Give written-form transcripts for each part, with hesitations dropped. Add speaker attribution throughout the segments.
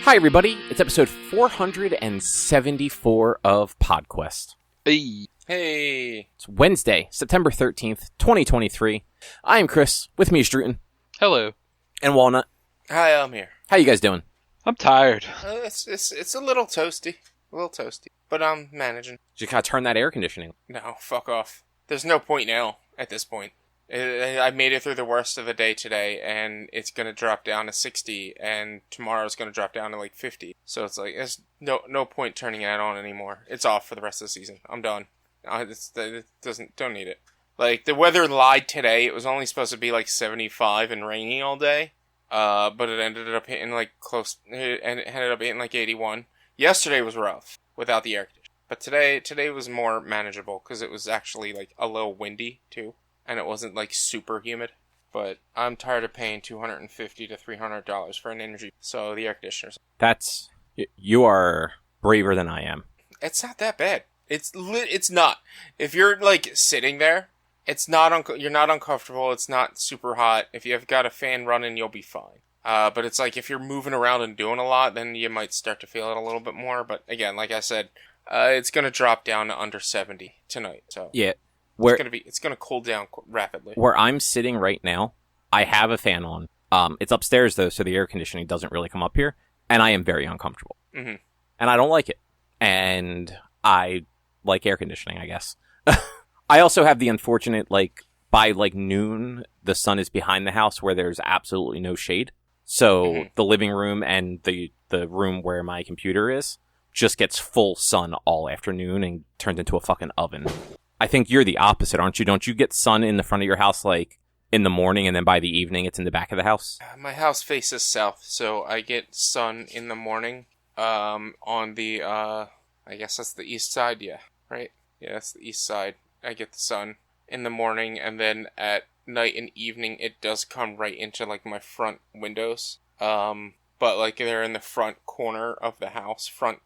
Speaker 1: Hi, everybody. It's episode 474 of PodQuest.
Speaker 2: Hey.
Speaker 1: It's Wednesday, September 13th, 2023. I am Chris. With me is Druten.
Speaker 2: Hello.
Speaker 1: And Walnut.
Speaker 3: Hi, I'm here.
Speaker 1: How you guys doing?
Speaker 2: I'm tired.
Speaker 3: It's a little toasty. But I'm managing.
Speaker 1: Just gotta turn that air conditioning.
Speaker 3: No, fuck off. There's no point now, at this point. I made it through the worst of the day today, and it's gonna drop down to 60, and tomorrow's gonna drop down to like 50. So it's like, there's no point turning it on anymore. It's off for the rest of the season. I'm done. Don't need it. Like, the weather lied today. It was only supposed to be like 75 and rainy all day. But it ended up hitting like it ended up hitting like 81. Yesterday was rough without the air conditioning. But today was more manageable because it was actually like a little windy too. And it wasn't like super humid. But I'm tired of paying $250 to $300 for an energy. So the air conditioners.
Speaker 1: You are braver than I am.
Speaker 3: It's not that bad. It's not. If you're like sitting there, it's not you're not uncomfortable. It's not super hot. If you have got a fan running, you'll be fine. But it's like if you're moving around and doing a lot, then you might start to feel it a little bit more. But again, like I said, it's gonna drop down to under 70 tonight. So
Speaker 1: yeah.
Speaker 3: It's gonna cool down rapidly.
Speaker 1: Where I'm sitting right now, I have a fan on. It's upstairs though, so the air conditioning doesn't really come up here, and I am very uncomfortable.
Speaker 3: Mm-hmm.
Speaker 1: And I don't like it. And I like air conditioning, I guess. I also have the unfortunate, like, by like noon, the sun is behind the house where there's absolutely no shade. So the living room and the room where my computer is just gets full sun all afternoon and turns into a fucking oven. I think you're the opposite, aren't you? Don't you get sun in the front of your house, like, in the morning, and then by the evening, it's in the back of the house?
Speaker 3: My house faces south, so I get sun in the morning, on the, I guess that's the east side, yeah, right? Yeah, that's the east side. I get the sun in the morning, and then at night and evening, it does come right into, like, my front windows, but, like, they're in the front corner of the house, front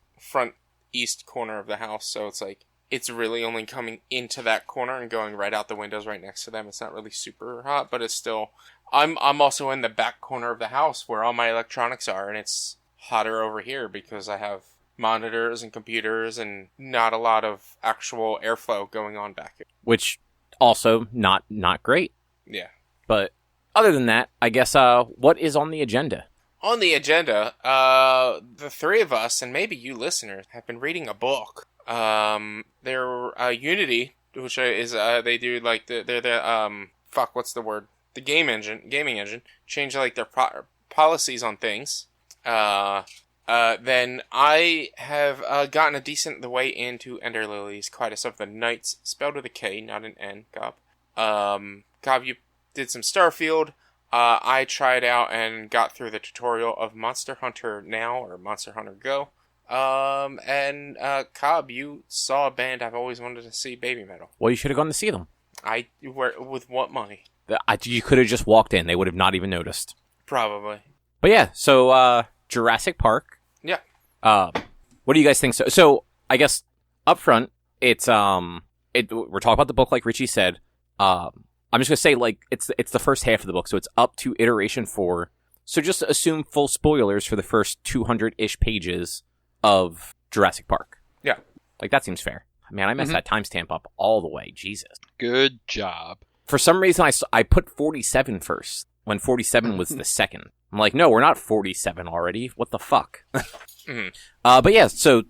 Speaker 3: east corner of the house, so it's like, it's really only coming into that corner and going right out the windows right next to them. It's not really super hot, but it's still... I'm also in the back corner of the house where all my electronics are, and it's hotter over here because I have monitors and computers and not a lot of actual airflow going on back here.
Speaker 1: Which, also, not great.
Speaker 3: Yeah.
Speaker 1: But, other than that, I guess, what is on the agenda?
Speaker 3: On the agenda, the three of us, and maybe you listeners, have been reading a book. They're Unity, which is they do like the gaming engine, change like their policies on things. Then I have gotten a decent way into Ender Lilies, Quietus of the Knights, spelled with a K, not an N. Gob. Gob, you did some Starfield. I tried out and got through the tutorial of Monster Hunter Now or Monster Hunter Go. And Cobb, you saw a band I've always wanted to see, BABYMETAL.
Speaker 1: Well, you should have gone to see them.
Speaker 3: With what money?
Speaker 1: You could have just walked in. They would have not even noticed.
Speaker 3: Probably.
Speaker 1: But yeah, so, Jurassic Park.
Speaker 3: Yeah.
Speaker 1: What do you guys think? So I guess, up front, it's, we're talking about the book like Richie said. I'm just gonna say, like, it's the first half of the book, so it's up to iteration 4. So just assume full spoilers for the first 200-ish pages of Jurassic Park.
Speaker 3: Yeah.
Speaker 1: Like, that seems fair. Man, I messed that timestamp up all the way. Jesus.
Speaker 2: Good job.
Speaker 1: For some reason, I put 47 first, when 47 was the second. I'm like, no, we're not 47 already. What the fuck? But yeah, so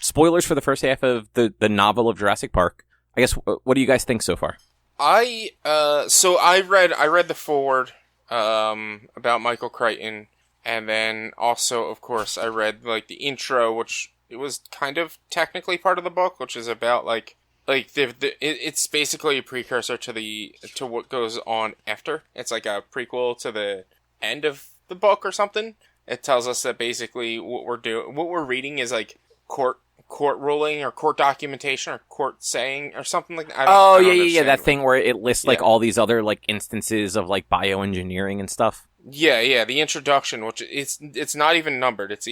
Speaker 1: spoilers for the first half of the novel of Jurassic Park. I guess, what do you guys think so far?
Speaker 3: I read the foreword, about Michael Crichton. And then also, of course, I read, like, the intro, which it was kind of technically part of the book, which is about, it's basically a precursor to what goes on after. It's like a prequel to the end of the book or something. It tells us that basically what we're reading is, like, court ruling or court documentation or court saying or something like that.
Speaker 1: I don't understand. That thing where it lists, like, all these other, like, instances of, like, bioengineering and stuff.
Speaker 3: Yeah, the introduction, which it's not even numbered. It's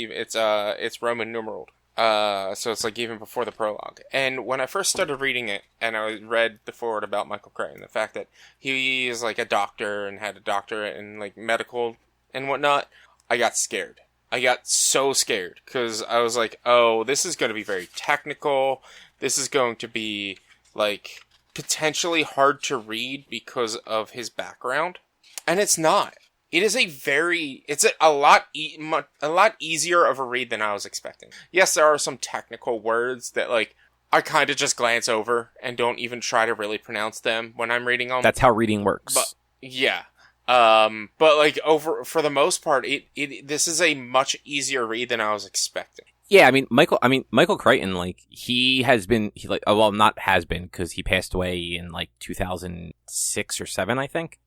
Speaker 3: Roman numeraled. So it's like even before the prologue. And when I first started reading it, and I read the foreword about Michael Crichton, the fact that he is like a doctor and had a doctorate in like medical and whatnot, I got scared. I got so scared because I was like, oh, this is going to be very technical. This is going to be, like, potentially hard to read because of his background. And it's not. It is a lot easier of a read than I was expecting. Yes, there are some technical words that, like, I kind of just glance over and don't even try to really pronounce them when I'm reading them.
Speaker 1: That's how reading works.
Speaker 3: But, yeah. But like for the most part, this is a much easier read than I was expecting.
Speaker 1: Yeah, Michael Crichton, like, not has been, because he passed away in, like, 2006 or 7, I think.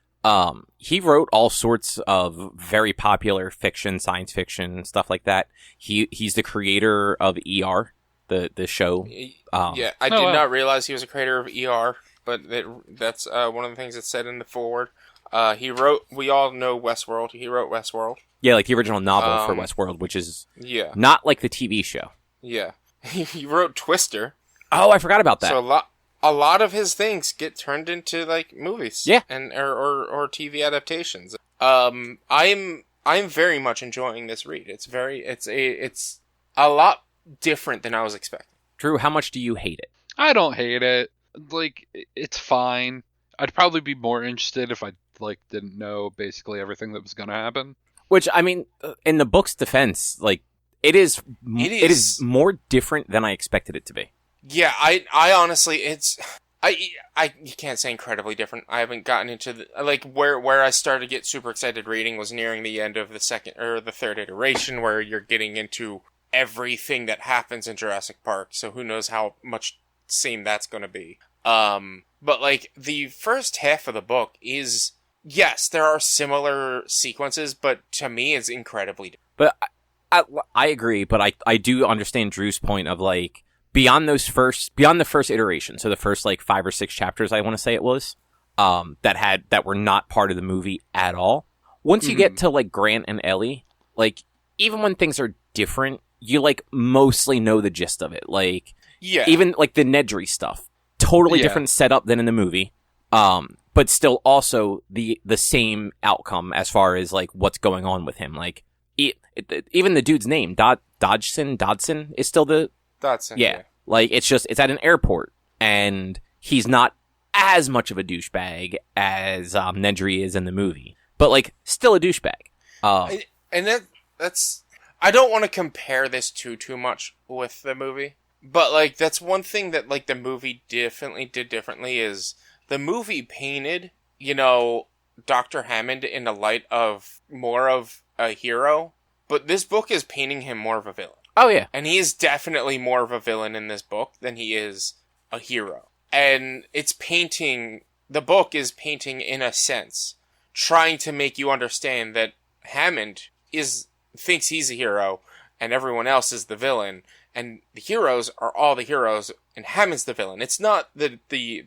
Speaker 1: He wrote all sorts of very popular fiction, science fiction, stuff like that. He's the creator of ER, the show.
Speaker 3: Yeah, I did not realize he was a creator of ER, but that's one of the things that's said in the foreword. We all know Westworld. He wrote Westworld.
Speaker 1: Yeah, like the original novel for Westworld, which is not like the TV show.
Speaker 3: Yeah. He wrote Twister.
Speaker 1: Oh, I forgot about that.
Speaker 3: So a lot of his things get turned into, like, movies.
Speaker 1: Yeah.
Speaker 3: And or TV adaptations. I'm very much enjoying this read. It's a lot different than I was expecting.
Speaker 1: Drew, how much do you hate it?
Speaker 2: I don't hate it. Like, it's fine. I'd probably be more interested if I, like, didn't know basically everything that was going to happen.
Speaker 1: Which, I mean, in the book's defense, like, it is more different than I expected it to be.
Speaker 3: Yeah, I honestly, you can't say incredibly different. I haven't gotten into where I started to get super excited reading was nearing the end of the second or the third iteration, where you're getting into everything that happens in Jurassic Park. So who knows how much same that's going to be. But, like, the first half of the book is, yes, there are similar sequences, but to me it's incredibly different.
Speaker 1: But I agree, but I do understand Drew's point of, like, beyond the first iteration, so the first, like, 5 or 6 chapters, I want to say it was, that were not part of the movie at all. Once you get to, like, Grant and Ellie, like, even when things are different, you, like, mostly know the gist of it. Like, even, like, the Nedry stuff, totally different setup than in the movie, but still also the same outcome as far as, like, what's going on with him. Like, even the dude's name, Dodson is still the...
Speaker 3: Dodson,
Speaker 1: yeah. Like, it's at an airport, and he's not as much of a douchebag as Nedry is in the movie, but, like, still a douchebag.
Speaker 3: And that's... I don't want to compare this too much with the movie, but, like, that's one thing that, like, the movie definitely did differently is the movie painted, you know, Dr. Hammond in the light of more of a hero, but this book is painting him more of a villain.
Speaker 1: Oh, yeah.
Speaker 3: And he is definitely more of a villain in this book than he is a hero. And the book is painting, in a sense, trying to make you understand that Hammond thinks he's a hero, and everyone else is the villain, and the heroes are all the heroes, and Hammond's the villain. It's not the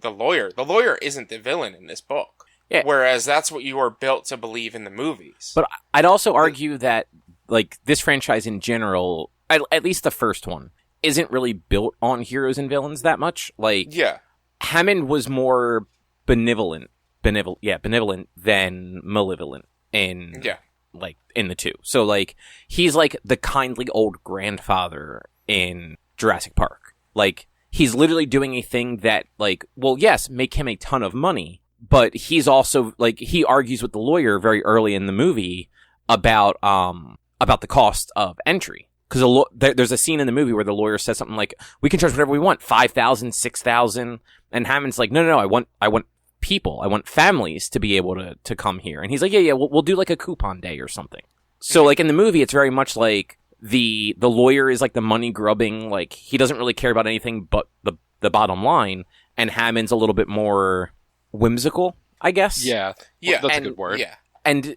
Speaker 3: lawyer. The lawyer isn't the villain in this book. Yeah. Whereas that's what you are built to believe in the movies.
Speaker 1: But I'd also argue that, like, this franchise in general, at least the first one, isn't really built on heroes and villains that much. Like, Hammond was more benevolent than malevolent in the two. So, like, he's like the kindly old grandfather in Jurassic Park. Like, he's literally doing a thing that, like, well, yes, make him a ton of money, but he's also, like, he argues with the lawyer very early in the movie about the cost of entry. Because there's a scene in the movie where the lawyer says something like, we can charge whatever we want, $5,000, $6,000. And Hammond's like, no, I want people. I want families to be able to come here. And he's like, yeah, we'll do like a coupon day or something. So, like, in the movie, it's very much like the lawyer is like the money grubbing, like, he doesn't really care about anything but the bottom line. And Hammond's a little bit more whimsical, I guess.
Speaker 2: Yeah, that's a good word.
Speaker 3: Yeah.
Speaker 1: And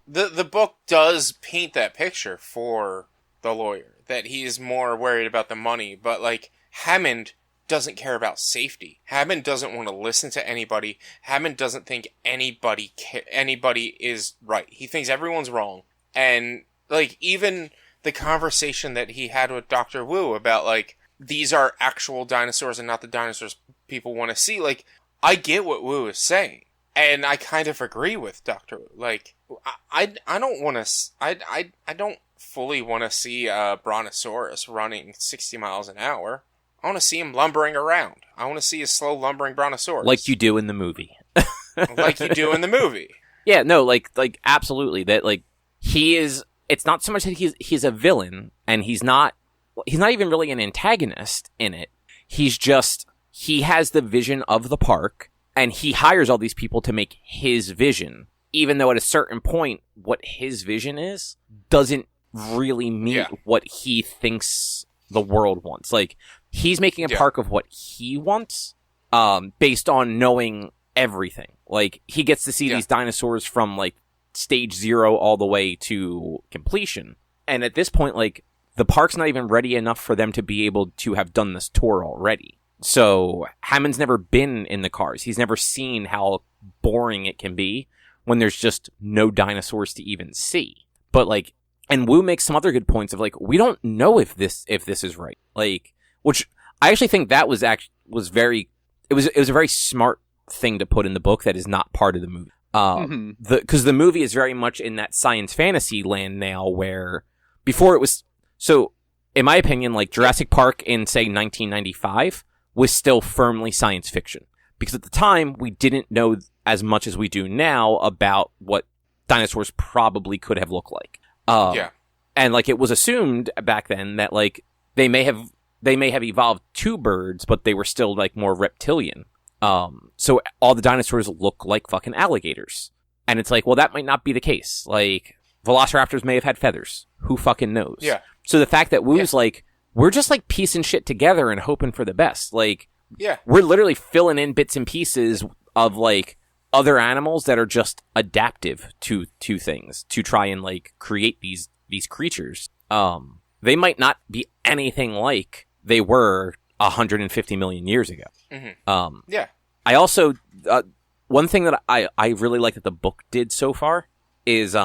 Speaker 3: the book does paint that picture for the lawyer, that he's more worried about the money, but, like, Hammond doesn't care about safety. Hammond doesn't want to listen to anybody. Hammond doesn't think anybody is right. He thinks everyone's wrong. And, like, even the conversation that he had with Dr. Wu about, like, these are actual dinosaurs and not the dinosaurs people want to see, like, I get what Wu is saying. And I kind of agree with Dr. Wu. Like, I don't want to... I don't fully want to see a Brontosaurus running 60 miles an hour. I want to see him lumbering around. I want to see a slow lumbering Brontosaurus.
Speaker 1: Like you do in the movie.
Speaker 3: Like you do in the movie.
Speaker 1: Yeah, no, like absolutely. That like he is. It's not so much that he's a villain, and he's not even really an antagonist in it. He has the vision of the park, and he hires all these people to make his vision. Even though at a certain point, what his vision is doesn't really meet what he thinks the world wants. Like, he's making a park of what he wants, based on knowing everything. Like, he gets to see these dinosaurs from, like, stage 0 all the way to completion. And at this point, like, the park's not even ready enough for them to be able to have done this tour already. So, Hammond's never been in the cars. He's never seen how boring it can be when there's just no dinosaurs to even see. But, like, and Wu makes some other good points of, like, we don't know if this is right. Like, which I actually think that was a very smart thing to put in the book that is not part of the movie. Because the movie is very much in that science fantasy land now, where before it was, so in my opinion, like Jurassic Park in say 1995 was still firmly science fiction, because at the time we didn't know as much as we do now about what dinosaurs probably could have looked like. And like it was assumed back then that like they may have evolved two birds, but they were still like more reptilian. So all the dinosaurs look like fucking alligators. And it's like, well, that might not be the case. Like, velociraptors may have had feathers. Who fucking knows? Yeah. So the fact that Wu's like, we're just like piecing shit together and hoping for the best. Like, we're literally filling in bits and pieces of like other animals that are just adaptive to things to try and like create these creatures. They might not be anything like they were 150 million years ago. I also, one thing that I really like that the book did so far is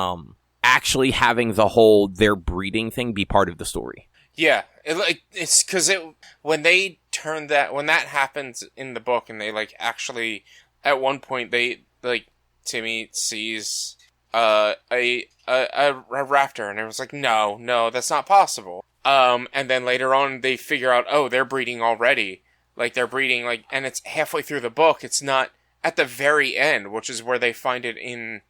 Speaker 1: actually having the whole their breeding thing be part of the story. Yeah, it's because when that happens in the book, and they like actually at one point they like Timmy sees a raptor, and it was like no, that's not possible. And then later on they figure out, oh, they're breeding already. Like they're breeding like, and it's halfway through the book. It's not at the very end, which is where they find it in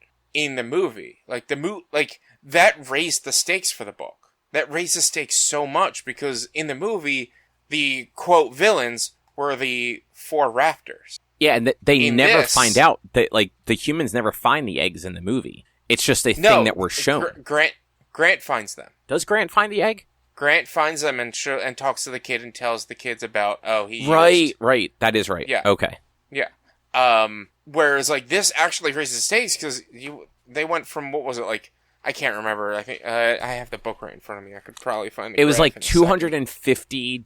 Speaker 1: the movie. Like like that raised the stakes for the book. That raised the stakes so much because in the movie, the quote villains were the 4 raptors. Yeah, and they never find out that like the humans never find the eggs in the movie. It's just a thing that we're shown. Grant finds them. Does Grant find the egg? Grant finds them and talks to the kid and tells the kids about, right. That is right. Yeah. Okay. Yeah. Whereas like this actually raises stakes because they went from, what was it, like, I can't remember. I think I have the book right in front of me. I could probably find it. It was like 250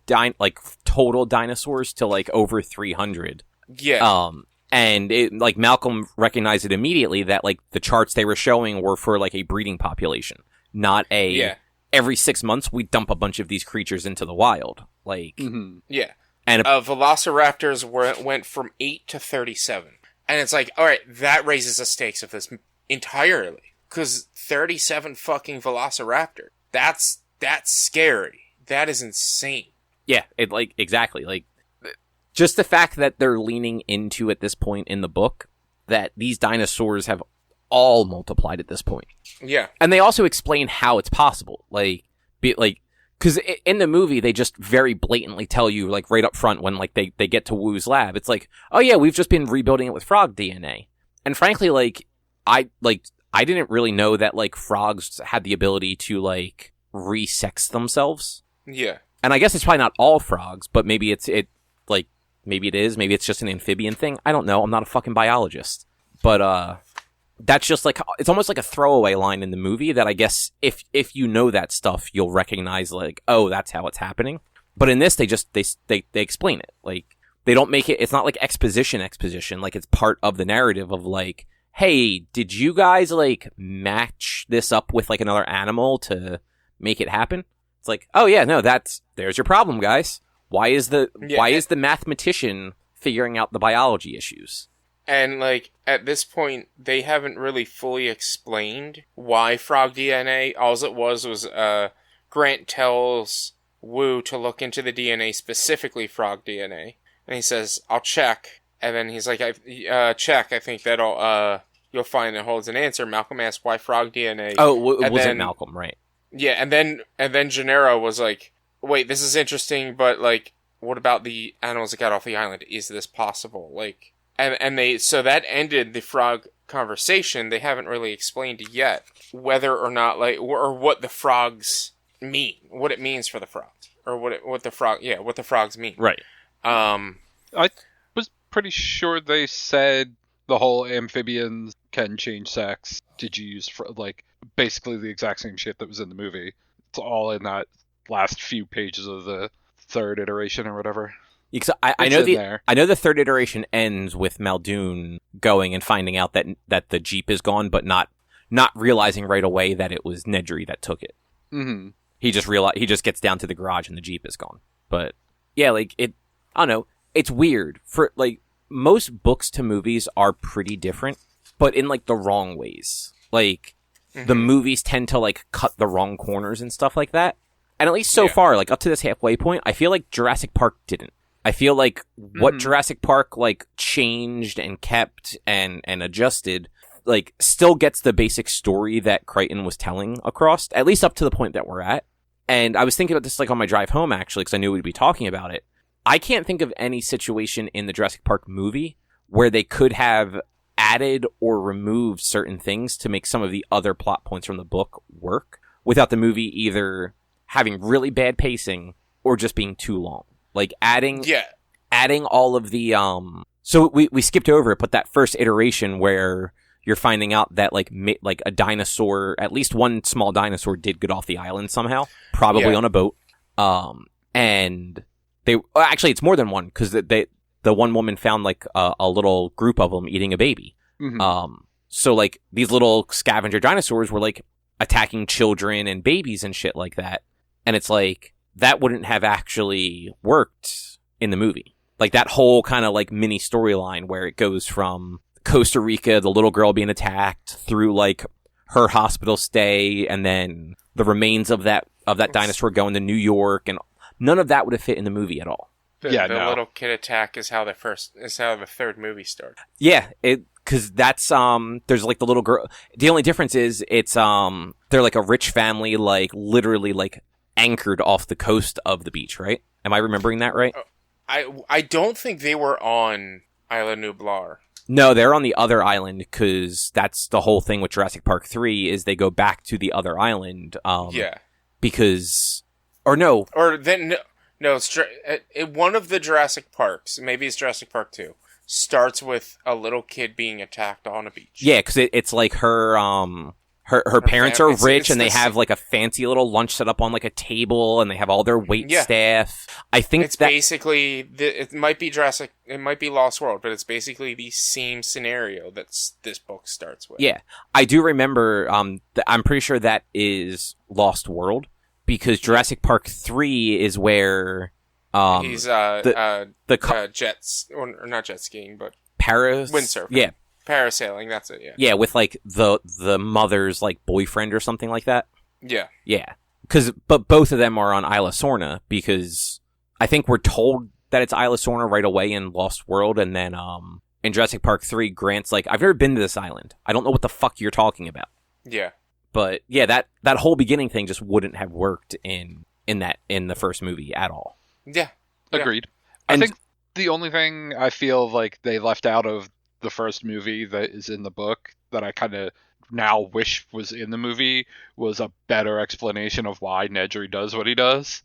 Speaker 1: total dinosaurs to like over 300. Yeah. And it, like Malcolm recognized it immediately that like the charts they were showing were for like a breeding population, not a every 6 months we dump a bunch of these creatures into the wild. Like yeah. And velociraptors went from 8 to 37. And it's like, all right, that raises the stakes of this entirely. Because 37 fucking velociraptor. That's scary. That is insane. Yeah, it like exactly. Like just the fact that they're leaning into at this point in the book that these dinosaurs have all multiplied at this point. Yeah. And they also explain how it's possible. Because in the movie, they just very blatantly tell you, like, right up front when, like, they get to Wu's lab, it's like, oh yeah, we've just been rebuilding it with frog DNA. And frankly, I didn't really know that, like, frogs had the ability to, like, resex themselves. Yeah. And I guess it's probably not all frogs, but maybe maybe it is. Maybe it's just an amphibian thing. I don't know. I'm not a fucking biologist. But, that's just like, it's almost like a throwaway line in the movie that I guess if you know that stuff, you'll recognize like, oh, that's how it's happening. But in this, they explain it. Like, they don't make it, it's not like exposition. Like, it's part of the narrative of like, hey, did you guys like match this up with like another animal to make it happen? It's like, oh yeah, no, there's your problem, guys. Why is the mathematician figuring out the biology issues?
Speaker 3: And, like, at this point, they haven't really fully explained why frog DNA. All it was Grant tells Wu to look into the DNA, specifically frog DNA. And he says, I'll check. And then he's like, check. I think that'll, you'll find it holds an answer. Malcolm asks, why frog DNA?
Speaker 1: Oh, it wasn't Malcolm, right?
Speaker 3: Yeah, and then Gennaro was like, wait, this is interesting, but, like, what about the animals that got off the island? Is this possible? Like, so that ended the frog conversation. They haven't really explained yet whether or not, like, or what the frogs mean, what it means for the frogs, or what the frogs mean.
Speaker 1: Right.
Speaker 2: I was pretty sure they said the whole amphibians can change sex. Did you use like basically the exact same shit that was in the movie? It's all in that last few pages of the third iteration or whatever.
Speaker 1: I know the third iteration ends with Muldoon going and finding out that the Jeep is gone, but not realizing right away that it was Nedry that took it.
Speaker 2: Mm-hmm.
Speaker 1: He just gets down to the garage and the Jeep is gone. But yeah, like I don't know. It's weird for like most books to movies are pretty different, but in like the wrong ways. Like the movies tend to like cut the wrong corners and stuff like that. And at least so far, like up to this halfway point, I feel like Jurassic Park didn't. I feel like what Jurassic Park like changed and kept and adjusted, like still gets the basic story that Crichton was telling across, at least up to the point that we're at. And I was thinking about this like on my drive home actually, because I knew we'd be talking about it. I can't think of any situation in the Jurassic Park movie where they could have added or removed certain things to make some of the other plot points from the book work without the movie either having really bad pacing or just being too long. Like adding all of the so we skipped over it, but that first iteration where you're finding out that like a dinosaur, at least one small dinosaur did get off the island somehow, probably on a boat. And actually it's more than one, because the one woman found like a little group of them eating a baby. Mm-hmm. So like these little scavenger dinosaurs were like attacking children and babies and shit like that. And it's like, that wouldn't have actually worked in the movie. Like that whole kind of like mini storyline where it goes from Costa Rica, the little girl being attacked, through like her hospital stay, and then the remains of that dinosaur going to New York, and none of that would have fit in the movie at all.
Speaker 3: The little kid attack is how the third movie starts.
Speaker 1: Yeah, because that's there's like the little girl. The only difference is it's they're like a rich family, like literally like anchored off the coast of the beach, right? Am I remembering that right?
Speaker 3: I don't think they were on Isla Nublar.
Speaker 1: No, they're on the other island, because that's the whole thing with Jurassic Park 3 is they go back to the other island. Because, or no.
Speaker 3: Or then, no, one of the Jurassic Parks, maybe it's Jurassic Park 2, starts with a little kid being attacked on a beach.
Speaker 1: Yeah, because it's like her parents are rich, and they have like a fancy little lunch set up on like a table, and they have all their wait staff. I think
Speaker 3: it's basically it might be Lost World, but it's basically the same scenario that this book starts with.
Speaker 1: Yeah, I do remember. I'm pretty sure that is Lost World, because Jurassic Park 3 is where
Speaker 3: he's jets, or not jet skiing, but windsurfing. Yeah. Parasailing, that's it, yeah.
Speaker 1: Yeah, with, like, the mother's, like, boyfriend or something like that.
Speaker 3: Yeah.
Speaker 1: Yeah. But both of them are on Isla Sorna, because I think we're told that it's Isla Sorna right away in Lost World, and then, in Jurassic Park 3, Grant's like, I've never been to this island. I don't know what the fuck you're talking about.
Speaker 3: Yeah.
Speaker 1: But, yeah, that whole beginning thing just wouldn't have worked in the first movie at all.
Speaker 3: Yeah.
Speaker 2: Agreed. I think the only thing I feel like they left out of the first movie that is in the book that I kind of now wish was in the movie was a better explanation of why Nedry does what he does.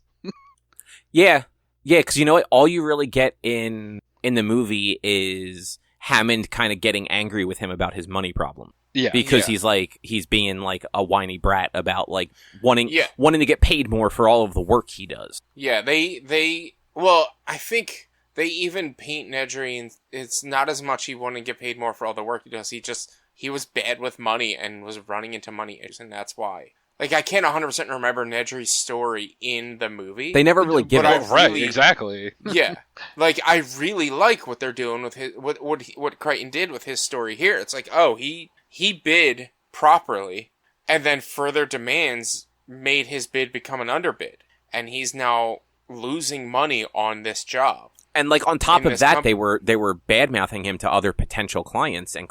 Speaker 1: Yeah, because you know what? All you really get in the movie is Hammond kind of getting angry with him about his money problem.
Speaker 2: Yeah,
Speaker 1: because he's being like a whiny brat about like wanting to get paid more for all of the work he does.
Speaker 3: Yeah, well, I think they even paint Nedry, and it's not as much he wanted to get paid more for all the work he does. He was bad with money and was running into money issues, and that's why. Like, I can't 100% remember Nedry's story in the movie.
Speaker 1: They never really give
Speaker 3: But
Speaker 1: it.
Speaker 2: Right, exactly.
Speaker 3: Yeah. Like, I really like what they're doing with his, what Crichton did with his story here. It's like, oh, he bid properly, and then further demands made his bid become an underbid. And he's now losing money on this job.
Speaker 1: And like on top of that,
Speaker 3: company.
Speaker 1: they were bad mouthing him to other potential clients and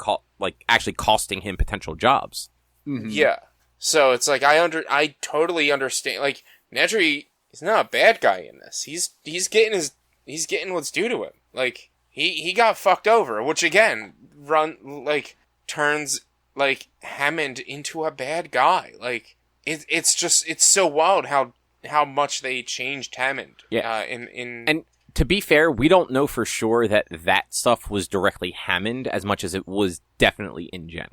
Speaker 1: actually costing him potential jobs.
Speaker 2: Mm-hmm.
Speaker 3: Yeah. So it's like I totally understand. Like, Nedry is not a bad guy in this. He's getting what's due to him. Like, he got fucked over, which again turns like Hammond into a bad guy. Like, it's so wild how much they changed Hammond.
Speaker 1: Yeah.
Speaker 3: And
Speaker 1: to be fair, we don't know for sure that stuff was directly Hammond as much as it was definitely InGen.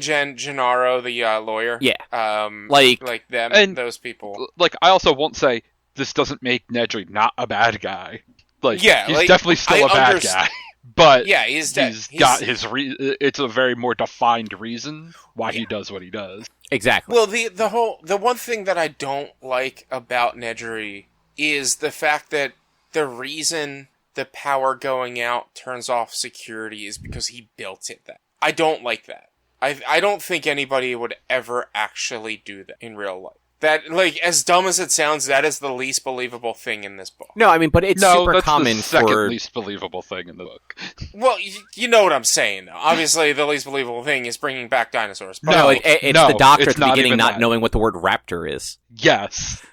Speaker 3: Gennaro, the lawyer.
Speaker 1: Yeah.
Speaker 3: Like them,
Speaker 2: and,
Speaker 3: those people.
Speaker 2: Like, I also won't say this doesn't make Nedry not a bad guy. Like,
Speaker 3: yeah,
Speaker 2: he's
Speaker 3: like,
Speaker 2: definitely still a bad guy. But
Speaker 3: yeah, he's
Speaker 2: got his it's a very more defined reason why he does what he does.
Speaker 1: Exactly.
Speaker 3: Well, the one thing that I don't like about Nedry is the fact that the reason the power going out turns off security is because he built it that. I don't like that. I don't think anybody would ever actually do that in real life. That, like, as dumb as it sounds, that is the least believable thing in this book.
Speaker 1: No, I mean, but it's super common
Speaker 2: the second
Speaker 1: for
Speaker 2: least believable thing in the book.
Speaker 3: Well, you know what I'm saying, though. Obviously, the least believable thing is bringing back dinosaurs. But
Speaker 1: no, it's the doctor
Speaker 2: it's
Speaker 1: at the beginning not
Speaker 2: that.
Speaker 1: knowing what the word raptor is.
Speaker 2: Yes.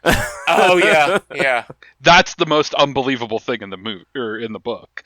Speaker 3: Oh yeah, yeah.
Speaker 2: That's the most unbelievable thing in the movie or in the book.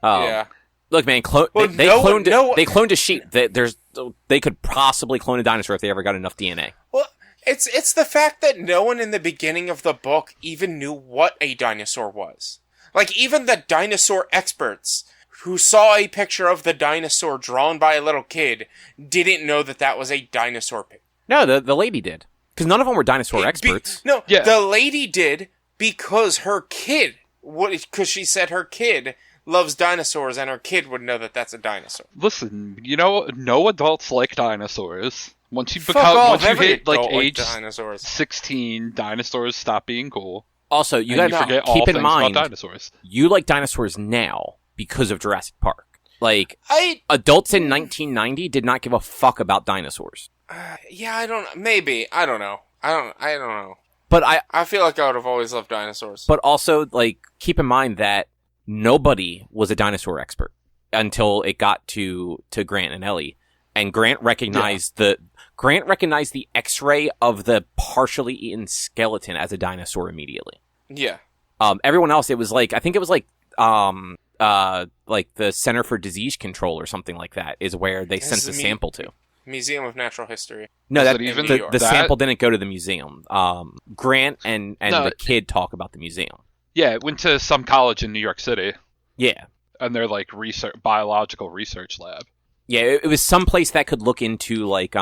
Speaker 3: Yeah.
Speaker 1: Look, man, they cloned a sheep. They could possibly clone a dinosaur if they ever got enough DNA.
Speaker 3: Well, it's the fact that no one in the beginning of the book even knew what a dinosaur was. Like, even the dinosaur experts who saw a picture of the dinosaur drawn by a little kid didn't know that was a dinosaur picture.
Speaker 1: No, the lady did. Because none of them were dinosaur experts.
Speaker 3: The lady did because her kid, because she said her kid loves dinosaurs and her kid would know that that's a dinosaur.
Speaker 2: Listen, no adults like dinosaurs. Once you hit like age 16, dinosaurs stop being cool.
Speaker 1: Also, you gotta
Speaker 2: forget
Speaker 1: keep
Speaker 2: all
Speaker 1: in
Speaker 2: things
Speaker 1: mind,
Speaker 2: about dinosaurs.
Speaker 1: You like dinosaurs now because of Jurassic Park. Like, adults in 1990 did not give a fuck about dinosaurs.
Speaker 3: Yeah, I don't know. I don't know.
Speaker 1: But
Speaker 3: I feel like I would have always loved dinosaurs.
Speaker 1: But also, like, keep in mind that nobody was a dinosaur expert until it got to Grant and Ellie. And Grant recognized the X-ray of the partially eaten skeleton as a dinosaur immediately.
Speaker 3: Yeah.
Speaker 1: Everyone else, it was like, I think it was like the Center for Disease Control or something like that is where they sent the sample to.
Speaker 3: Museum of Natural History.
Speaker 1: No, the sample didn't go to the museum. Grant and the kid talk about the museum.
Speaker 2: Yeah, it went to some college in New York City.
Speaker 1: Yeah.
Speaker 2: And they're like biological research lab.
Speaker 1: Yeah, it was someplace that could look into like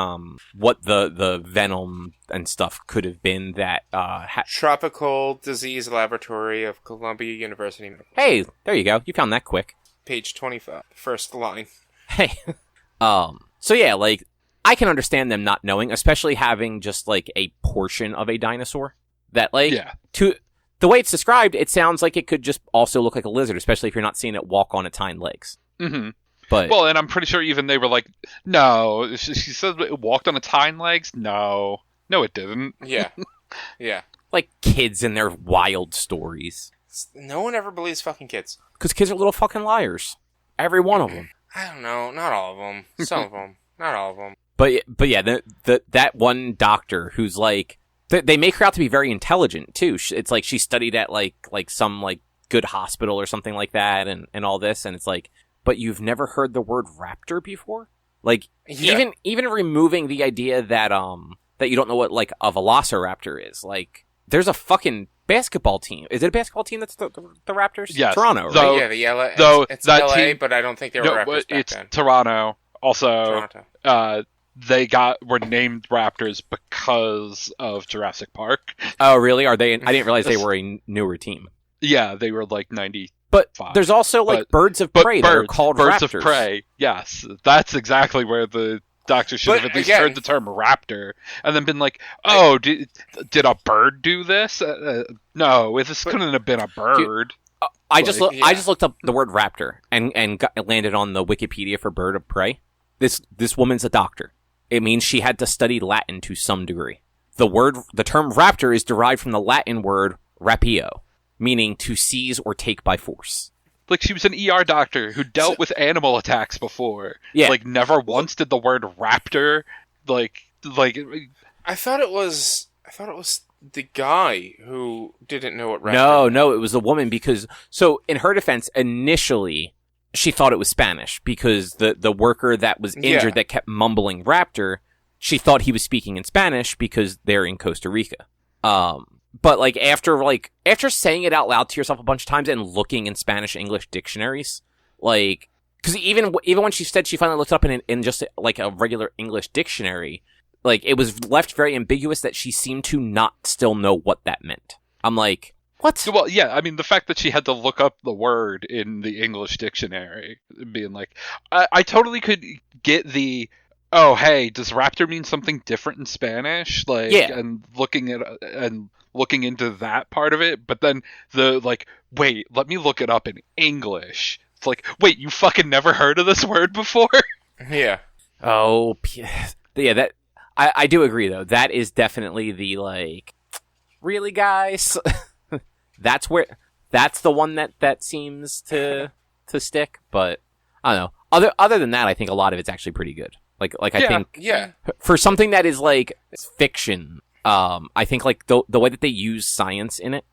Speaker 1: what the venom and stuff could have been that
Speaker 3: Tropical Disease Laboratory of Columbia University.
Speaker 1: Hey, there you go. You found that quick.
Speaker 3: Page 25, first line.
Speaker 1: Hey. So yeah, like I can understand them not knowing, especially having just like a portion of a dinosaur that like to the way it's described, it sounds like it could just also look like a lizard, especially if you're not seeing it walk on its hind legs.
Speaker 2: Mm-hmm.
Speaker 1: But,
Speaker 2: well, and I'm pretty sure even they were like, no. She said it walked on its hind legs? No, it didn't.
Speaker 3: Yeah. Yeah.
Speaker 1: Like kids and their wild stories.
Speaker 3: No one ever believes fucking kids.
Speaker 1: Because kids are little fucking liars. Every one of them.
Speaker 3: I don't know. Not all of them. Some of them. Not all of them.
Speaker 1: But yeah, that one doctor who's like, they make her out to be very intelligent too. It's like she studied at like some like good hospital or something like that, and all this, and it's like, but you've never heard the word raptor before? Like, even removing the idea that you don't know what like a velociraptor is. Like, there's a fucking basketball team. Is it a basketball team that's the Raptors?
Speaker 2: Yes.
Speaker 1: Toronto, right?
Speaker 3: So, yeah, it's
Speaker 2: that
Speaker 3: LA,
Speaker 2: team,
Speaker 3: but I don't think they were Raptors back
Speaker 2: it's
Speaker 3: then.
Speaker 2: Toronto. Also,
Speaker 3: Toronto.
Speaker 2: They were named Raptors because of Jurassic Park.
Speaker 1: Oh, really? Are they? I didn't realize they were a newer team.
Speaker 2: Yeah, they were like 90.
Speaker 1: But there's also like birds of prey that are called
Speaker 2: birds
Speaker 1: raptors.
Speaker 2: of prey. Yes, that's exactly where the Doctor should have
Speaker 3: But
Speaker 2: at least
Speaker 3: again-
Speaker 2: heard the term raptor and then been like, "Oh, did a bird do this? No, this couldn't have been a bird."
Speaker 1: I just
Speaker 3: yeah.
Speaker 1: I just looked up the word raptor and landed on the Wikipedia for bird of prey. This woman's a doctor. It means she had to study Latin to some degree. The term raptor is derived from the Latin word rapio, meaning to seize or take by force.
Speaker 2: Like, she was an ER doctor who dealt with animal attacks before.
Speaker 1: Yeah.
Speaker 2: Like, never once did the word raptor, like...
Speaker 3: I thought it was the guy who didn't know what raptor.
Speaker 1: No, it was the woman because, so in her defense, initially, she thought it was Spanish because the worker that was injured that kept mumbling raptor, she thought he was speaking in Spanish because they're in Costa Rica. But like after saying it out loud to yourself a bunch of times and looking in Spanish English dictionaries, like, because even when she said she finally looked up in just like a regular English dictionary, like it was left very ambiguous that she seemed to not still know what that meant. I'm like, what?
Speaker 2: Well, yeah, I mean, the fact that she had to look up the word in the English dictionary, being like, I totally could get the, oh, hey, does raptor mean something different in Spanish? Like,
Speaker 1: Yeah.
Speaker 2: and looking into that part of it, but then wait, let me look it up in English. It's like, wait, you fucking never heard of this word before?
Speaker 3: Yeah.
Speaker 1: Oh, yeah, that, I do agree though. That is definitely the, like, really, guys? That's the one that seems to stick, but I don't know. Other than that, I think a lot of it's actually pretty good. Like I think
Speaker 3: Yeah.
Speaker 1: for something that is like fiction, I think like the way that they use science in it,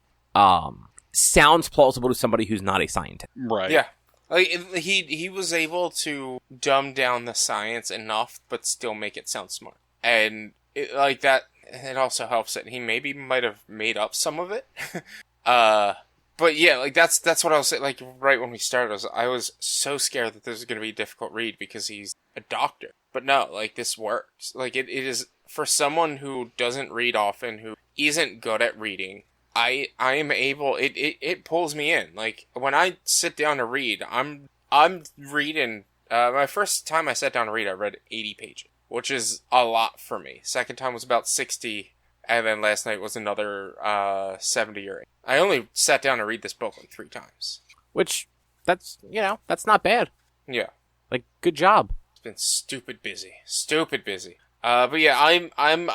Speaker 1: sounds plausible to somebody who's not a scientist.
Speaker 2: Right.
Speaker 3: Yeah. Like, he was able to dumb down the science enough, but still make it sound smart. And it also helps that he maybe might have made up some of it. But yeah, like that's what I was saying. Like right when we started, I was so scared that this was going to be a difficult read because he's a doctor. But no, like this works. Like it is for someone who doesn't read often, who isn't good at reading. I am able. It pulls me in. Like when I sit down to read, I'm reading. My first time I sat down to read, I read 80 pages, which is a lot for me. Second time was about 60. And then last night was another 70 or 80. I only sat down to read this book like 3 times.
Speaker 1: Which, that's not bad.
Speaker 3: Yeah.
Speaker 1: Like, good job.
Speaker 3: It's been stupid busy. But yeah, I'm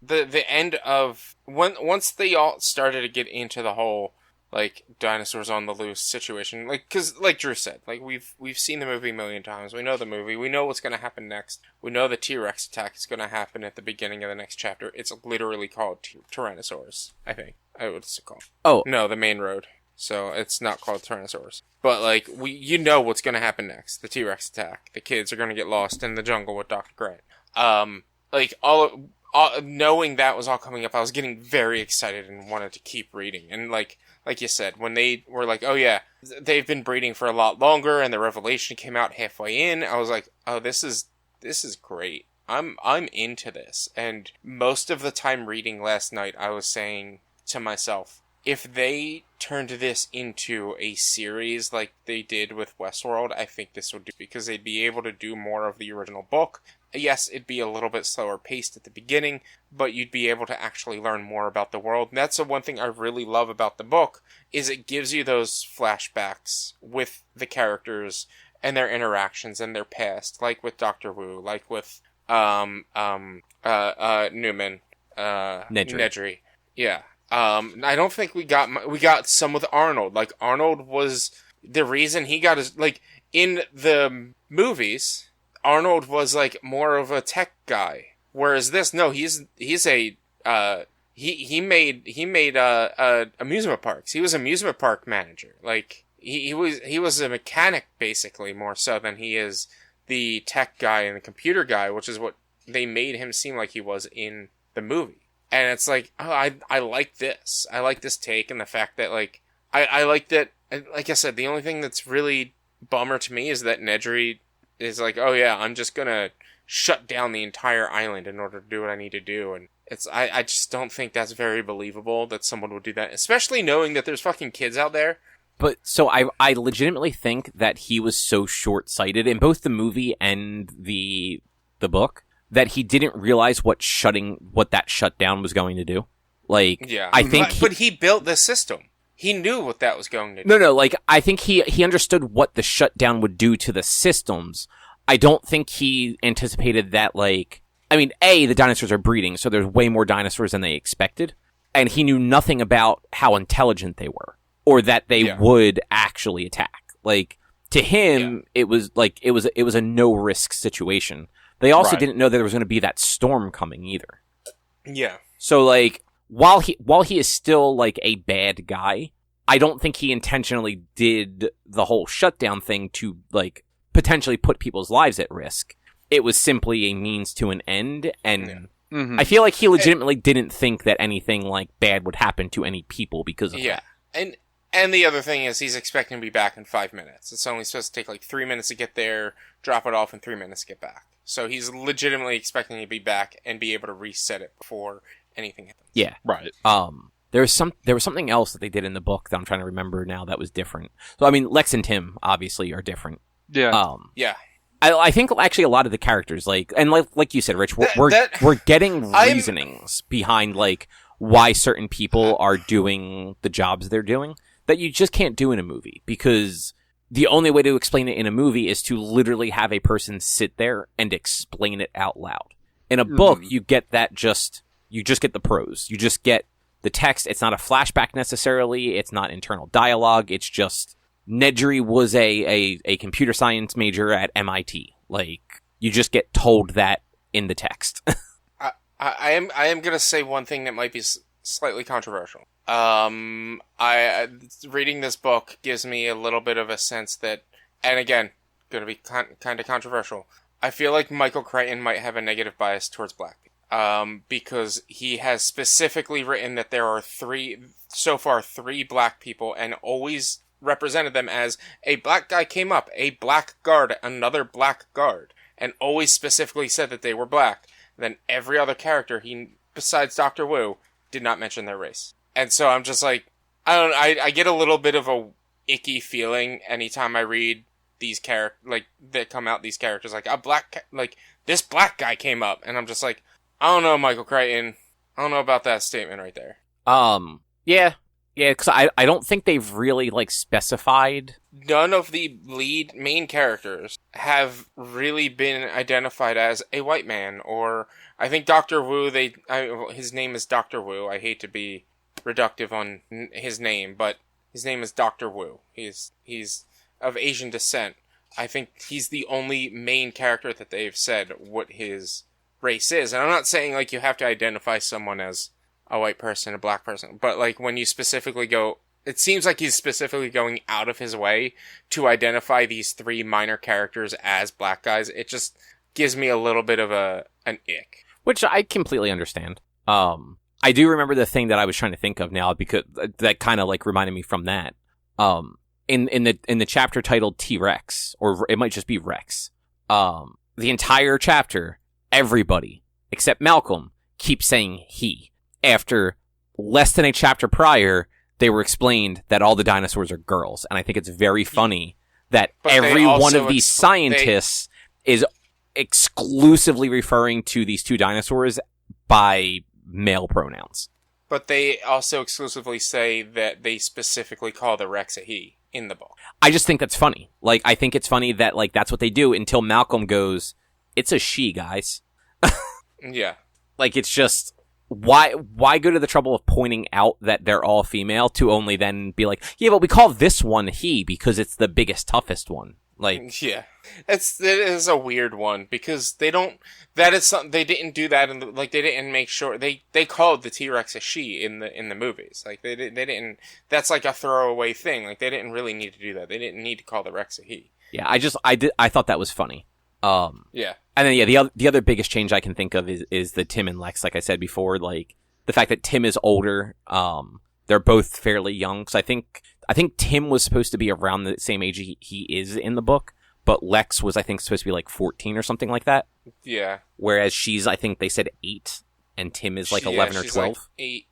Speaker 3: the end of once they all started to get into the whole like dinosaurs on the loose situation, like because like Drew said, like we've seen the movie a million times. We know the movie. We know what's going to happen next. We know the T-Rex attack is going to happen at the beginning of the next chapter. It's literally called Tyrannosaurus. I think. What's it called?
Speaker 1: Oh
Speaker 3: no, the main road. So it's not called Tyrannosaurus. But like you know what's going to happen next. The T-Rex attack. The kids are going to get lost in the jungle with Dr. Grant. Like knowing that was all coming up, I was getting very excited and wanted to keep reading. And like you said, when they were like, oh yeah, they've been breeding for a lot longer, and the revelation came out halfway in, I was like, oh, this is great. I'm into this. And most of the time reading last night, I was saying to myself, if they turned this into a series like they did with Westworld, I think this would do, because they'd be able to do more of the original book. Yes, it'd be a little bit slower paced at the beginning, but you'd be able to actually learn more about the world. And that's the one thing I really love about the book, is it gives you those flashbacks with the characters and their interactions and their past, like with Dr. Wu, like with Newman, Nedry. Yeah. I don't think we got some with Arnold. Like Arnold was the reason he got his, like in the movies, Arnold was like more of a tech guy, whereas this, no, he's a he made amusement parks. He was amusement park manager. Like he was a mechanic basically, more so than he is the tech guy and the computer guy, which is what they made him seem like he was in the movie. And it's like, oh, I like this. I like this take, and the fact that like I like that. Like I said, the only thing that's really bummer to me is that Nedry is like, oh yeah, I'm just gonna shut down the entire island in order to do what I need to do. And I just don't think that's very believable that someone would do that, especially knowing that there's fucking kids out there.
Speaker 1: But so I legitimately think that he was so short-sighted in both the movie and the the book that he didn't realize what that shutdown was going to do. Like,
Speaker 3: Yeah,
Speaker 1: I think,
Speaker 3: but he built the system. He knew what that was going to do.
Speaker 1: No, like, I think he understood what the shutdown would do to the systems. I don't think he anticipated that, like, I mean, A, the dinosaurs are breeding, so there's way more dinosaurs than they expected, and he knew nothing about how intelligent they were, or that they would actually attack. Like, to him, it was a no-risk situation. They also didn't know that there was going to be that storm coming either.
Speaker 3: Yeah.
Speaker 1: So, like, while he is still, like, a bad guy, I don't think he intentionally did the whole shutdown thing to, like, potentially put people's lives at risk. It was simply a means to an end, and I feel like he legitimately didn't think that anything, like, bad would happen to any people because of that.
Speaker 3: And the other thing is he's expecting to be back in 5 minutes. It's only supposed to take, like, 3 minutes to get there, drop it off, and 3 minutes to get back. So he's legitimately expecting to be back and be able to reset it before anything happens.
Speaker 1: Yeah.
Speaker 2: Right.
Speaker 1: There was something else that they did in the book that I'm trying to remember now that was different. So, I mean, Lex and Tim, obviously, are different.
Speaker 2: Yeah.
Speaker 3: Yeah.
Speaker 1: I think actually a lot of the characters, like you said, Rich, we're getting reasonings behind, like, why certain people are doing the jobs they're doing that you just can't do in a movie, because the only way to explain it in a movie is to literally have a person sit there and explain it out loud. In a book, you get that you just get the prose. You just get the text. It's not a flashback necessarily. It's not internal dialogue. It's just Nedry was a computer science major at MIT. Like, you just get told that in the text.
Speaker 3: I am gonna say one thing that might be slightly controversial. Reading this book gives me a little bit of a sense that, and again, gonna be kind of controversial. I feel like Michael Crichton might have a negative bias towards black people. Because he has specifically written that there are three black people, and always represented them as a black guy came up, a black guard, another black guard, and always specifically said that they were black. Then every other character besides Dr. Wu, did not mention their race. And so I'm just like, I get a little bit of a icky feeling anytime I read these that come out, these characters, like, this black guy came up, and I'm just like, I don't know, Michael Crichton. I don't know about that statement right there.
Speaker 1: Yeah, because I don't think they've really, like, specified.
Speaker 3: None of the main characters have really been identified as a white man, or I think Dr. Wu, his name is Dr. Wu. I hate to be reductive on his name, but his name is Dr. Wu. He's of Asian descent. I think he's the only main character that they've said what his race is. And I'm not saying, like, you have to identify someone as a white person, a black person, but, like, when you specifically it seems like he's specifically going out of his way to identify these three minor characters as black guys. It just gives me a little bit of an ick.
Speaker 1: Which I completely understand. I do remember the thing that I was trying to think of now, because that kind of, like, reminded me from that. In the chapter titled T-Rex, or it might just be Rex. The entire chapter, everybody except Malcolm keeps saying he. After less than a chapter prior, they were explained that all the dinosaurs are girls, and I think it's very funny that every one of these scientists is exclusively referring to these two dinosaurs by male pronouns.
Speaker 3: But they also exclusively say that they specifically call the Rex a he in the book.
Speaker 1: I just think that's funny. Like, I think it's funny that, like, that's what they do until Malcolm goes, it's a she, guys.
Speaker 3: Yeah.
Speaker 1: Like, it's just, why go to the trouble of pointing out that they're all female to only then be like, yeah, but we call this one he because it's the biggest, toughest one. Like,
Speaker 3: yeah, it is a weird one, because they didn't do that, and, like, they didn't make sure they called the T-Rex a she in the movies. Like, they didn't, that's like a throwaway thing. Like, they didn't really need to do that. They didn't need to call the Rex a he.
Speaker 1: Yeah, I thought that was funny.
Speaker 3: Yeah.
Speaker 1: And then, yeah, the other biggest change I can think of is the Tim and Lex, like I said before, like, the fact that Tim is older, they're both fairly young, because I think Tim was supposed to be around the same age he is in the book, but Lex was, I think, supposed to be, like, 14 or something like that.
Speaker 3: Yeah.
Speaker 1: Whereas she's, I think they said 8, and Tim is, like, 11 or 12.
Speaker 3: Like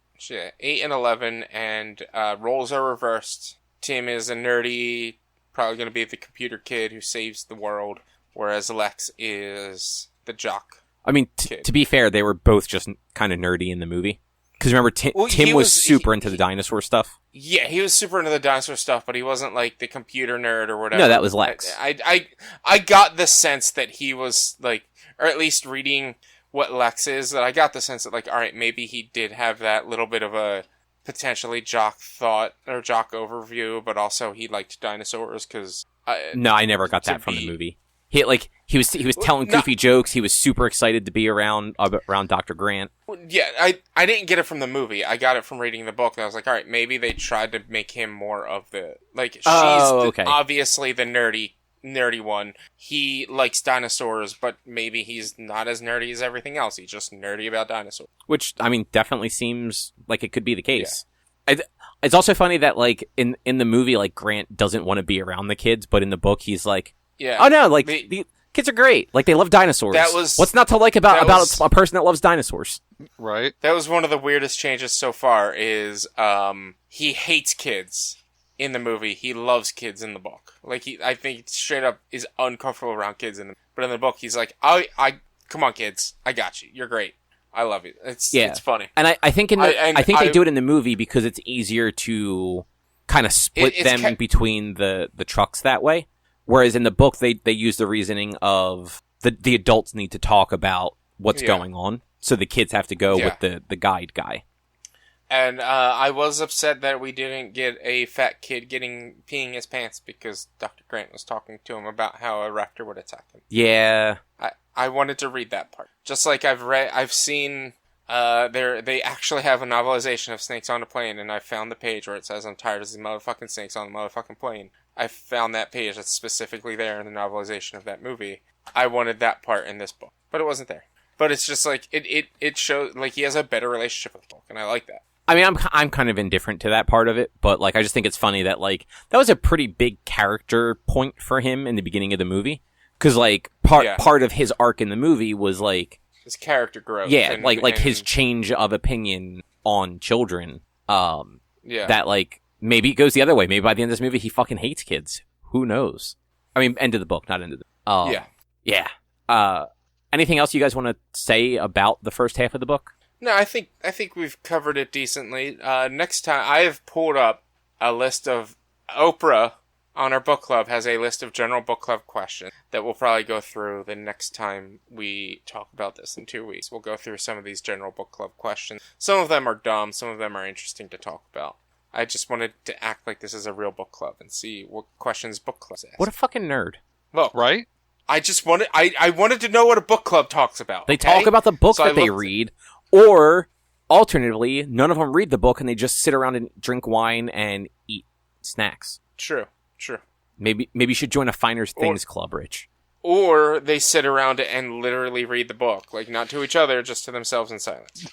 Speaker 3: 8 and 11, and roles are reversed. Tim is a nerdy, probably going to be the computer kid who saves the world, whereas Lex is the jock.
Speaker 1: I mean,
Speaker 3: kid.
Speaker 1: to be fair, they were both just kind of nerdy in the movie. Because remember, Tim was super into the dinosaur stuff.
Speaker 3: Yeah, he was super into the dinosaur stuff, but he wasn't like the computer nerd or whatever.
Speaker 1: No, that was Lex.
Speaker 3: I got the sense that he was like, or at least reading what Lex is, that I got the sense that like, all right, maybe he did have that little bit of a potentially jock thought or jock overview, but also he liked dinosaurs because.
Speaker 1: No, I never got that from the movie. He was telling goofy jokes. He was super excited to be around Dr. Grant.
Speaker 3: Yeah, I didn't get it from the movie. I got it from reading the book. And I was like, all right, maybe they tried to make him more of the like. She's obviously the nerdy one. He likes dinosaurs, but maybe he's not as nerdy as everything else. He's just nerdy about dinosaurs.
Speaker 1: Which, I mean, definitely seems like it could be the case. Yeah. It's also funny that, like, in the movie, like, Grant doesn't want to be around the kids, but in the book, he's like, oh no, like, the kids are great. Like, they love dinosaurs. What's not to like about a person that loves dinosaurs?
Speaker 2: Right.
Speaker 3: That was one of the weirdest changes so far is, he hates kids. In the movie, he loves kids in the book. Like, I think straight up is uncomfortable around kids. But in the book, he's like, I come on, kids. I got you. You're great. I love you. It's funny.
Speaker 1: And I think they do it in the movie because it's easier to kind of split them between the trucks that way. Whereas in the book, they use the reasoning of the adults need to talk about what's going on. So the kids have to go with the guide guy.
Speaker 3: And I was upset that we didn't get a fat kid peeing his pants because Dr. Grant was talking to him about how a raptor would attack him.
Speaker 1: Yeah.
Speaker 3: I wanted to read that part. Just like I've seen, they actually have a novelization of Snakes on a Plane, and I found the page where it says, I'm tired of these motherfucking snakes on the motherfucking plane. I found that page that's specifically there in the novelization of that movie. I wanted that part in this book, but it wasn't there. But it's just like, it shows, like, he has a better relationship with the book, and I like that.
Speaker 1: I mean, I'm kind of indifferent to that part of it, but, like, I just think it's funny that, like, that was a pretty big character point for him in the beginning of the movie. Because, like, part of his arc in the movie was, like...
Speaker 3: his character growth.
Speaker 1: Yeah, and his change of opinion on children. That, like, maybe it goes the other way. Maybe by the end of this movie, he fucking hates kids. Who knows? I mean, end of the book, not end of the... Yeah. Anything else you guys want to say about the first half of the book?
Speaker 3: No, I think we've covered it decently. Next time, I have pulled up a list of... Oprah, on our book club, has a list of general book club questions that we'll probably go through the next time we talk about this in 2 weeks. We'll go through some of these general book club questions. Some of them are dumb, some of them are interesting to talk about. I just wanted to act like this is a real book club and see what questions book clubs ask.
Speaker 1: What a fucking nerd.
Speaker 3: Look,
Speaker 2: right?
Speaker 3: I just wanted... I wanted to know what a book club talks about.
Speaker 1: They talk about the book that they read, or, alternatively, none of them read the book and they just sit around and drink wine and eat snacks.
Speaker 3: True.
Speaker 1: Maybe you should join a Finer Things club, Rich.
Speaker 3: Or they sit around and literally read the book. Like, not to each other, just to themselves in silence.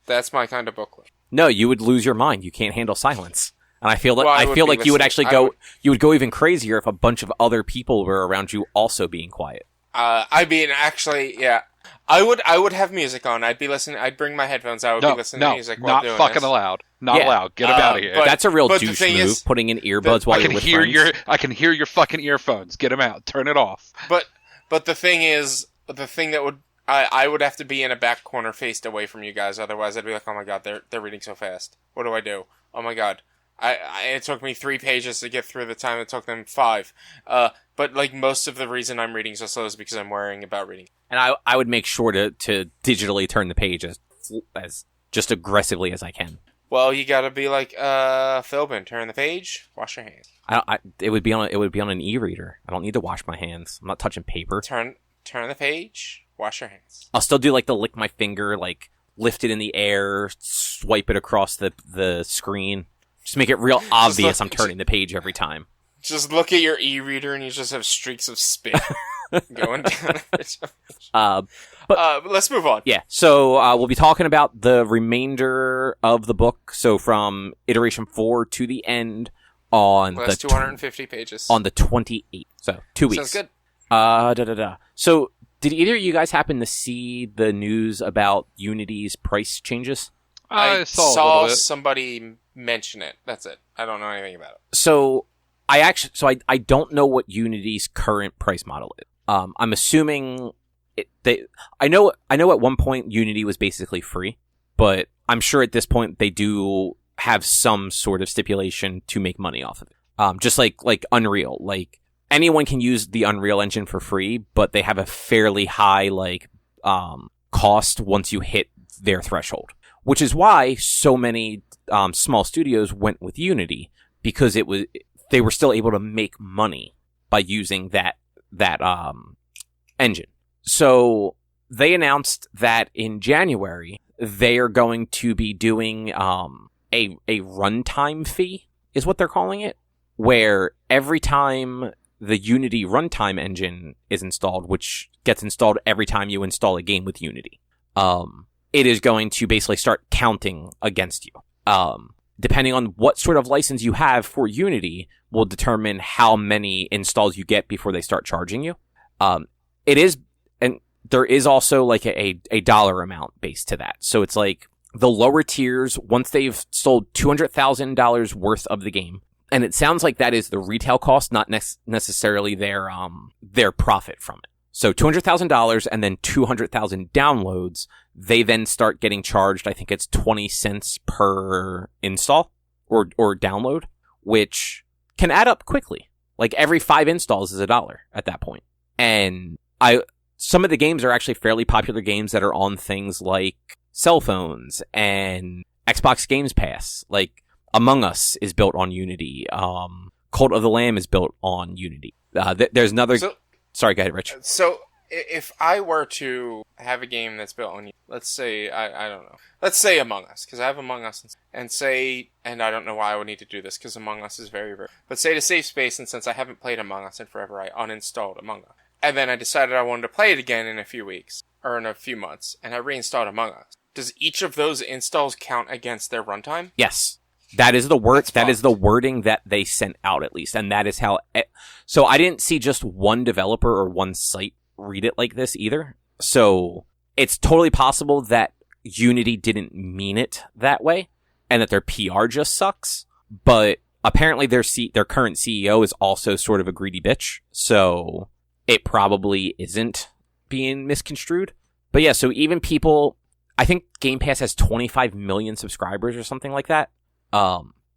Speaker 3: That's my kind of book club.
Speaker 1: No, you would lose your mind. You can't handle silence. And I feel like you would actually go... You would go even crazier if a bunch of other people were around you also being quiet.
Speaker 3: I mean, actually, yeah. I would have music on. I'd be listening. I'd bring my headphones. I would be listening to music while doing this.
Speaker 2: Not fucking allowed. Not allowed. Get him out of here.
Speaker 1: That's a real douche move, putting in earbuds while you're with friends.
Speaker 2: I can hear your fucking earphones. Get them out. Turn it off.
Speaker 3: But the thing is, the thing that would... I would have to be in a back corner faced away from you guys. Otherwise, I'd be like, oh my god, they're reading so fast. What do I do? Oh my god. It took me 3 pages to get through the time it took them 5. But, like, most of the reason I'm reading so slow is because I'm worrying about reading.
Speaker 1: And I would make sure to digitally turn the page as just aggressively as I can.
Speaker 3: Well, you gotta be like, Philbin, turn the page, wash your hands.
Speaker 1: It would be on an e-reader. I don't need to wash my hands. I'm not touching paper.
Speaker 3: Turn the page, wash your hands.
Speaker 1: I'll still do, like, the lick my finger, like, lift it in the air, swipe it across the screen. Just make it real obvious I'm turning the page every time.
Speaker 3: Just look at your e-reader and you just have streaks of spit going down it. But let's move on.
Speaker 1: Yeah, so we'll be talking about the remainder of the book. So from iteration 4 to the end on
Speaker 3: the 250 pages.
Speaker 1: On the 28th. So 2 weeks.
Speaker 3: Sounds good.
Speaker 1: So did either of you guys happen to see the news about Unity's price changes?
Speaker 3: I saw somebody mention it. That's it. I don't know anything about it.
Speaker 1: So I don't know what Unity's current price model is. I'm assuming I know at one point Unity was basically free, but I'm sure at this point they do have some sort of stipulation to make money off of it. Just like Unreal, like anyone can use the Unreal Engine for free, but they have a fairly high cost once you hit their threshold, which is why so many small studios went with Unity, because they were still able to make money by using that engine. So they announced that in January they are going to be doing a runtime fee, is what they're calling it, where every time the Unity runtime engine is installed, which gets installed every time you install a game with Unity, it is going to basically start counting against you. Depending on what sort of license you have for Unity will determine how many installs you get before they start charging you. It is, and there is also like a dollar amount based to that. So it's like the lower tiers, once they've sold $200,000 worth of the game, and it sounds like that is the retail cost, not necessarily their profit from it. So $200,000 and then 200,000 downloads, they then start getting charged, I think it's 20 cents per install or download, which can add up quickly. Like every 5 installs is $1 at that point. And some of the games are actually fairly popular games that are on things like cell phones and Xbox Games Pass. Like Among Us is built on Unity. Cult of the Lamb is built on Unity. There's another... Sorry, go ahead, Rich.
Speaker 3: So, if I were to have a game that's built on, let's say, I don't know, let's say Among Us, because I have Among Us, and I don't know why I would need to do this, because Among Us is very, very, but say to save space, and since I haven't played Among Us in forever, I uninstalled Among Us. And then I decided I wanted to play it again in a few weeks, or in a few months, and I reinstalled Among Us. Does each of those installs count against their runtime?
Speaker 1: Yes. That is the word. That is the wording that they sent out, at least, and that is how. So I didn't see just one developer or one site read it like this either. So it's totally possible that Unity didn't mean it that way, and that their PR just sucks. But apparently, their current CEO is also sort of a greedy bitch, so it probably isn't being misconstrued. But yeah, so even people, I think Game Pass has 25 million subscribers or something like that.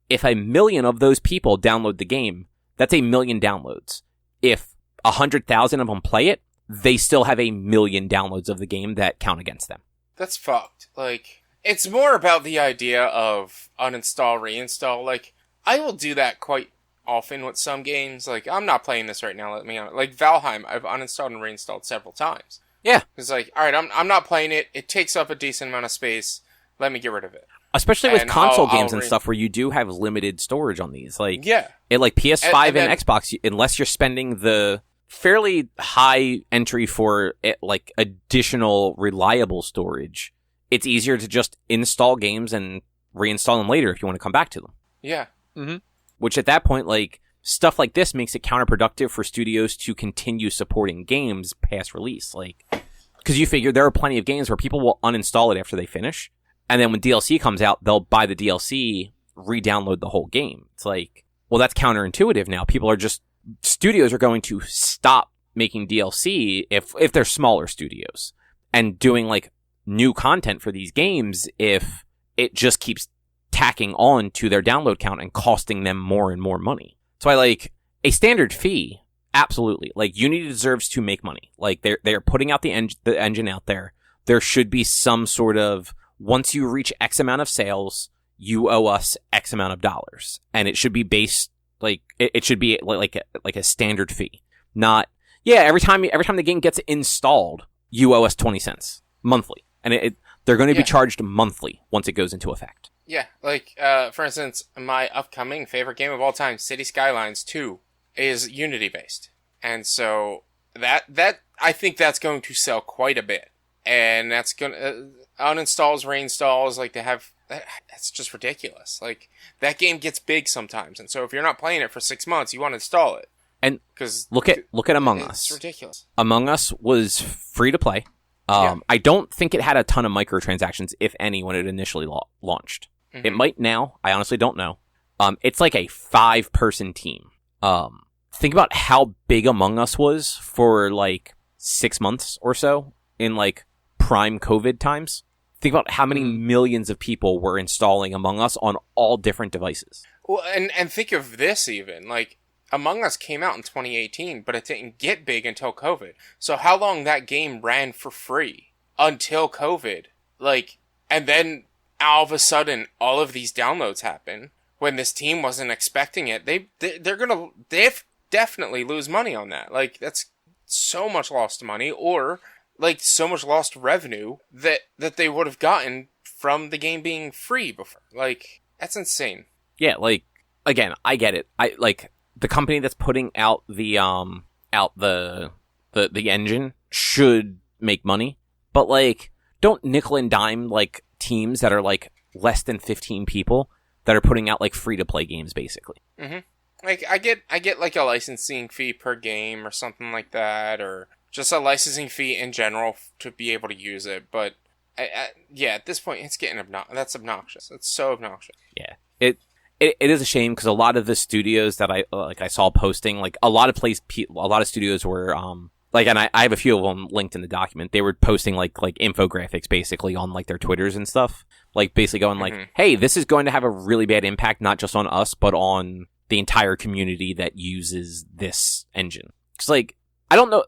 Speaker 1: If 1 million of those people download the game, that's 1 million downloads. If 100,000 of them play it, they still have 1 million downloads of the game that count against them.
Speaker 3: That's fucked. Like, it's more about the idea of uninstall, reinstall. Like, I will do that quite often with some games. Like, I'm not playing this right now, let me on. Like, Valheim, I've uninstalled and reinstalled several times.
Speaker 1: Yeah.
Speaker 3: It's like, alright, I'm not playing it. It takes up a decent amount of space. Let me get rid of it.
Speaker 1: Especially with console games and stuff where you do have limited storage on these. Like, yeah. Like PS5 and Xbox, unless you're spending the fairly high entry for like additional reliable storage, it's easier to just install games and reinstall them later if you want to come back to them.
Speaker 3: Yeah.
Speaker 2: Mm-hmm.
Speaker 1: Which at that point, like, stuff like this makes it counterproductive for studios to continue supporting games past release. Like, because you figure there are plenty of games where people will uninstall it after they finish. And then when DLC comes out, they'll buy the DLC, re-download the whole game. It's like, well, that's counterintuitive now. Studios are going to stop making DLC if they're smaller studios, and doing like new content for these games if it just keeps tacking on to their download count and costing them more and more money. So I like a standard fee. Absolutely. Like, Unity deserves to make money. Like, they're putting out the engine out there. There should be some sort of, once you reach X amount of sales, you owe us X amount of dollars. And it should be based, like, it should be like a standard fee. Not, yeah, every time the game gets installed, you owe us 20 cents monthly. And they're going to be charged monthly once it goes into effect.
Speaker 3: Yeah, like, for instance, my upcoming favorite game of all time, City Skylines 2, is Unity-based. And so, that I think that's going to sell quite a bit. And that's gonna, uninstalls, reinstalls, like, that's just ridiculous. Like, that game gets big sometimes, and so if you're not playing it for 6 months, you want to install it.
Speaker 1: And because look at Among Us.
Speaker 3: It's ridiculous.
Speaker 1: Among Us was free to play. I don't think it had a ton of microtransactions, if any, when it initially launched. Mm-hmm. It might now. I honestly don't know. It's like a 5-person team. Think about how big Among Us was for, like, 6 months or so in like prime COVID times. Think about how many millions of people were installing Among Us on all different devices.
Speaker 3: Well, and think of this even, like, Among Us came out in 2018, but it didn't get big until COVID. So how long that game ran for free until COVID? Like, and then all of a sudden, all of these downloads happen when this team wasn't expecting it. They definitely lose money on that. Like, that's so much lost money, or like so much lost revenue that they would have gotten from the game being free before. Like, that's insane.
Speaker 1: Yeah, like, again, I get it. I like the company that's putting out the engine should make money, but like, don't nickel and dime like teams that are like less than 15 people that are putting out like free to play games, basically.
Speaker 3: Mm-hmm. Like, I get like a licensing fee per game or something like that, or just a licensing fee in general to be able to use it. But yeah, at this point, it's getting that's obnoxious. It's so obnoxious.
Speaker 1: Yeah, it is a shame because a lot of the studios that I saw posting, like a lot of studios were like, and I have a few of them linked in the document. They were posting like infographics basically on like their Twitters and stuff, like basically going like, hey, this is going to have a really bad impact not just on us but on the entire community that uses this engine. Because like, I don't know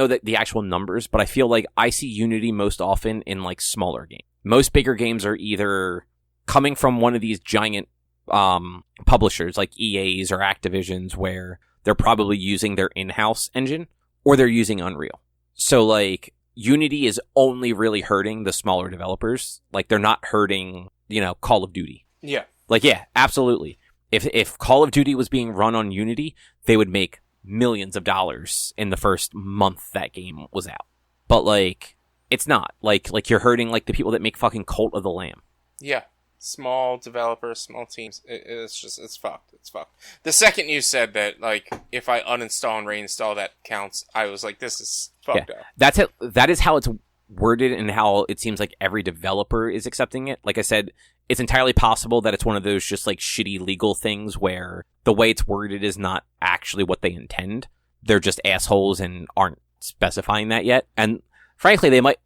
Speaker 1: that the actual numbers, but I feel like I see Unity most often in like smaller games. Most bigger games are either coming from one of these giant publishers like EA's or Activision's, where they're probably using their in-house engine or they're using Unreal. So like, Unity is only really hurting the smaller developers. Like, they're not hurting, Call of Duty.
Speaker 3: Yeah.
Speaker 1: Like, yeah, absolutely. If Call of Duty was being run on Unity, they would make millions of dollars in the first month that game was out. But like, it's not. Like you're hurting like the people that make fucking Cult of the Lamb.
Speaker 3: Yeah. Small developers, small teams. It's fucked. It's fucked. The second you said that, like, if I uninstall and reinstall that counts, I was like, this is fucked up.
Speaker 1: That is how it's worded and how it seems like every developer is accepting it. Like I said, it's entirely possible that it's one of those just like shitty legal things where the way it's worded is not actually what they intend. They're just assholes and aren't specifying that yet. And frankly, they might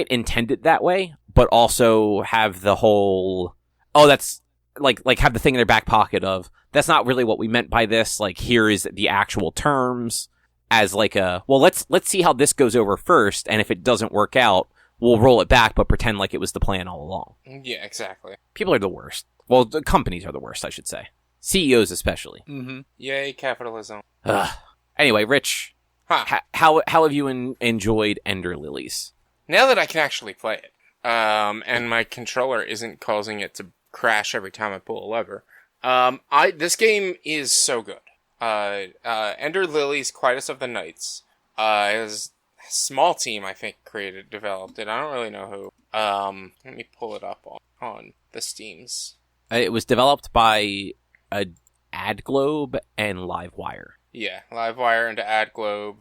Speaker 1: intend it that way, but also have the whole, that's like have the thing in their back pocket of, that's not really what we meant by this. Like, here is the actual terms as like let's see how this goes over first. And if it doesn't work out, we'll roll it back, but pretend like it was the plan all along.
Speaker 3: Yeah, exactly.
Speaker 1: People are the worst. Well, the companies are the worst, I should say. CEOs especially.
Speaker 2: Mm-hmm.
Speaker 3: Yay, capitalism.
Speaker 1: Anyway, Rich, how have you enjoyed Ender Lilies?
Speaker 3: Now that I can actually play it, and my controller isn't causing it to crash every time I pull a lever, this game is so good. Ender Lilies, Quietus of the Knights, is small team, I think, developed it. I don't really know who. Let me pull it up on the Steams.
Speaker 1: It was developed by AdGlobe and Livewire.
Speaker 3: Yeah, Livewire and AdGlobe,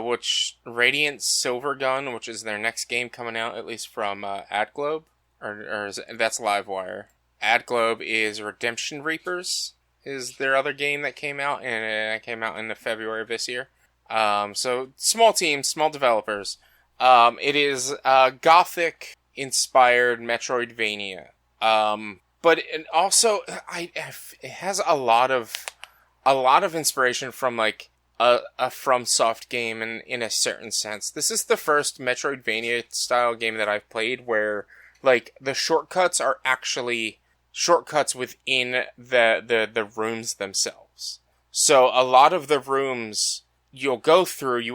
Speaker 3: which Radiant Silvergun, which is their next game coming out, at least from AdGlobe, that's Livewire. AdGlobe is Redemption Reapers, is their other game that came out, and it came out in the February of this year. So small team, small developers. It is Gothic-inspired Metroidvania. But it also it has a lot of inspiration from like a FromSoft game in a certain sense. This is the first Metroidvania style game that I've played where like the shortcuts are actually shortcuts within the rooms themselves. So a lot of the rooms you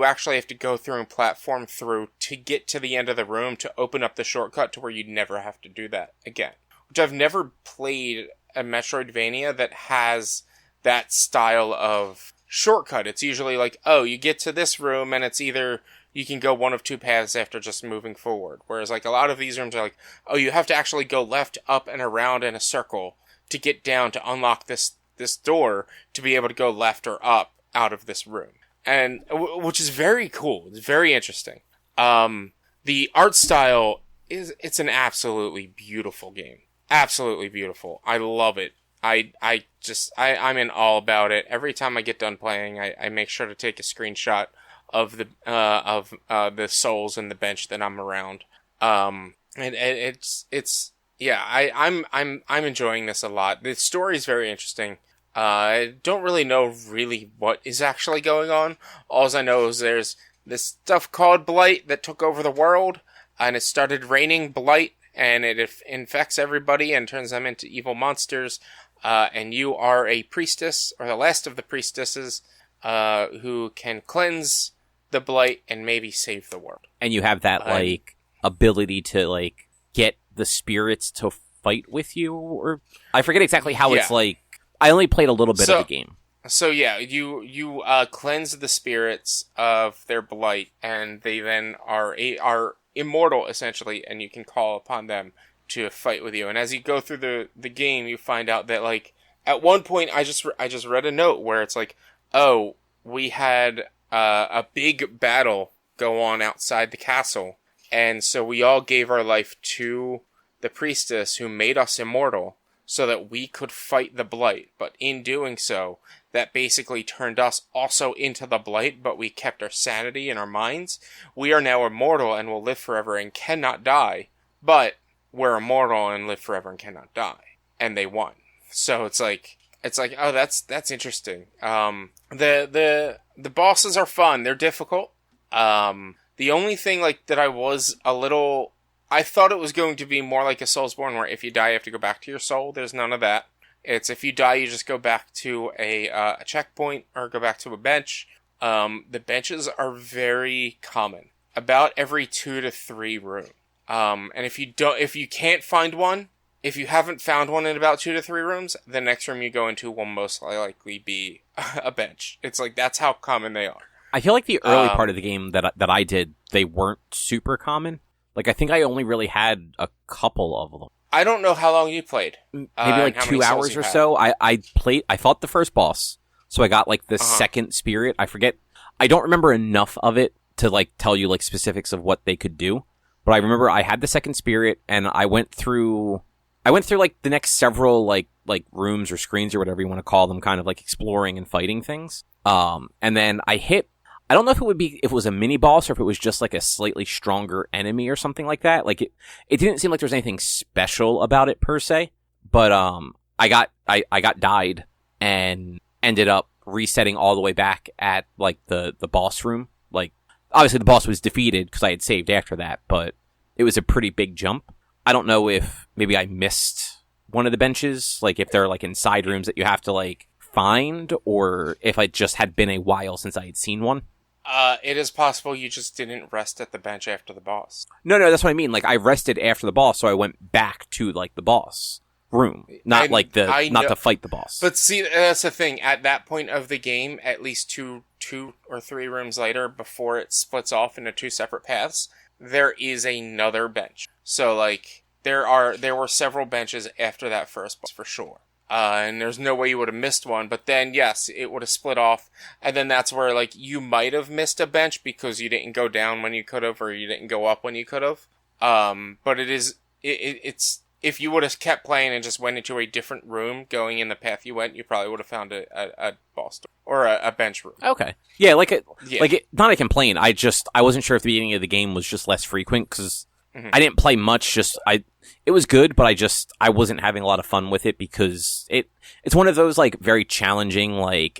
Speaker 3: actually have to go through and platform through to get to the end of the room to open up the shortcut to where you'd never have to do that again. Which I've never played a Metroidvania that has that style of shortcut. It's usually like, you get to this room and it's either you can go one of two paths after just moving forward. Whereas like a lot of these rooms are like, you have to actually go left, up, and around in a circle to get down to unlock this door to be able to go left or up out of this room. And which is very cool. It's very interesting. The art style it's an absolutely beautiful game. Absolutely beautiful. I love it. I'm in awe about it. Every time I get done playing, I make sure to take a screenshot of the souls in the bench that I'm around. And it's yeah, I'm enjoying this a lot. The story is very interesting. I don't really know what is actually going on. All I know is there's this stuff called blight that took over the world, and it started raining blight, and it infects everybody and turns them into evil monsters. And you are a priestess, or the last of the priestesses, who can cleanse the blight and maybe save the world.
Speaker 1: And you have that ability to get the spirits to fight with you, or I forget exactly how it's like. I only played a little bit of the game.
Speaker 3: So yeah, you cleanse the spirits of their blight, and they then are immortal essentially, and you can call upon them to fight with you. And as you go through the game, you find out that at one point I just read a note where it's oh, we had a big battle go on outside the castle, and so we all gave our life to the priestess who made us immortal, so that we could fight the blight. But in doing so, that basically turned us also into the blight, but we kept our sanity in our minds. We are now immortal and will live forever and cannot die, but we're immortal and live forever and cannot die. And they won. So it's oh, that's interesting. The bosses are fun. They're difficult. The only thing that I was a little... I thought it was going to be more like a Soulsborne, where if you die, you have to go back to your soul. There's none of that. It's if you die, you just go back to a checkpoint or go back to a bench. The benches are very common, about every 2 to 3 rooms. And if you can't find one, if you haven't found one in about 2 to 3 rooms, the next room you go into will most likely be a bench. It's that's how common they are.
Speaker 1: I feel like the early part of the game that I did, they weren't super common. I think I only really had a couple of them.
Speaker 3: I don't know how long you played.
Speaker 1: Maybe 2 hours or so. I fought the first boss, so I got the second spirit. I forget. I don't remember enough of it to tell you specifics of what they could do. But I remember I had the second spirit, and I went through the next several rooms or screens or whatever you want to call them, kind of exploring and fighting things. And then I hit. I don't know if it was a mini boss or if it was just a slightly stronger enemy or something like that. It didn't seem like there was anything special about it per se, but I got died and ended up resetting all the way back at the boss room. Obviously the boss was defeated because I had saved after that, but it was a pretty big jump. I don't know if maybe I missed one of the benches, if they're in side rooms that you have to find, or if it just had been a while since I had seen one.
Speaker 3: It is possible you just didn't rest at the bench after the boss.
Speaker 1: No, that's what I mean. I rested after the boss, so I went back to the boss room, not to fight the boss.
Speaker 3: But see, that's the thing. At that point of the game, at least two or 3 rooms later, before it splits off into 2 separate paths, there is another bench. So there were several benches after that first boss for sure. And there's no way you would have missed one, but then, yes, it would have split off, and then that's where, you might have missed a bench because you didn't go down when you could have, or you didn't go up when you could have. But it's if you would have kept playing and just went into a different room going in the path you went, you probably would have found a boss door, or a bench room.
Speaker 1: Okay. Yeah, not a complaint, I wasn't sure if the beginning of the game was just less frequent, because I didn't play much, it was good, but I wasn't having a lot of fun with it because it's one of those very challenging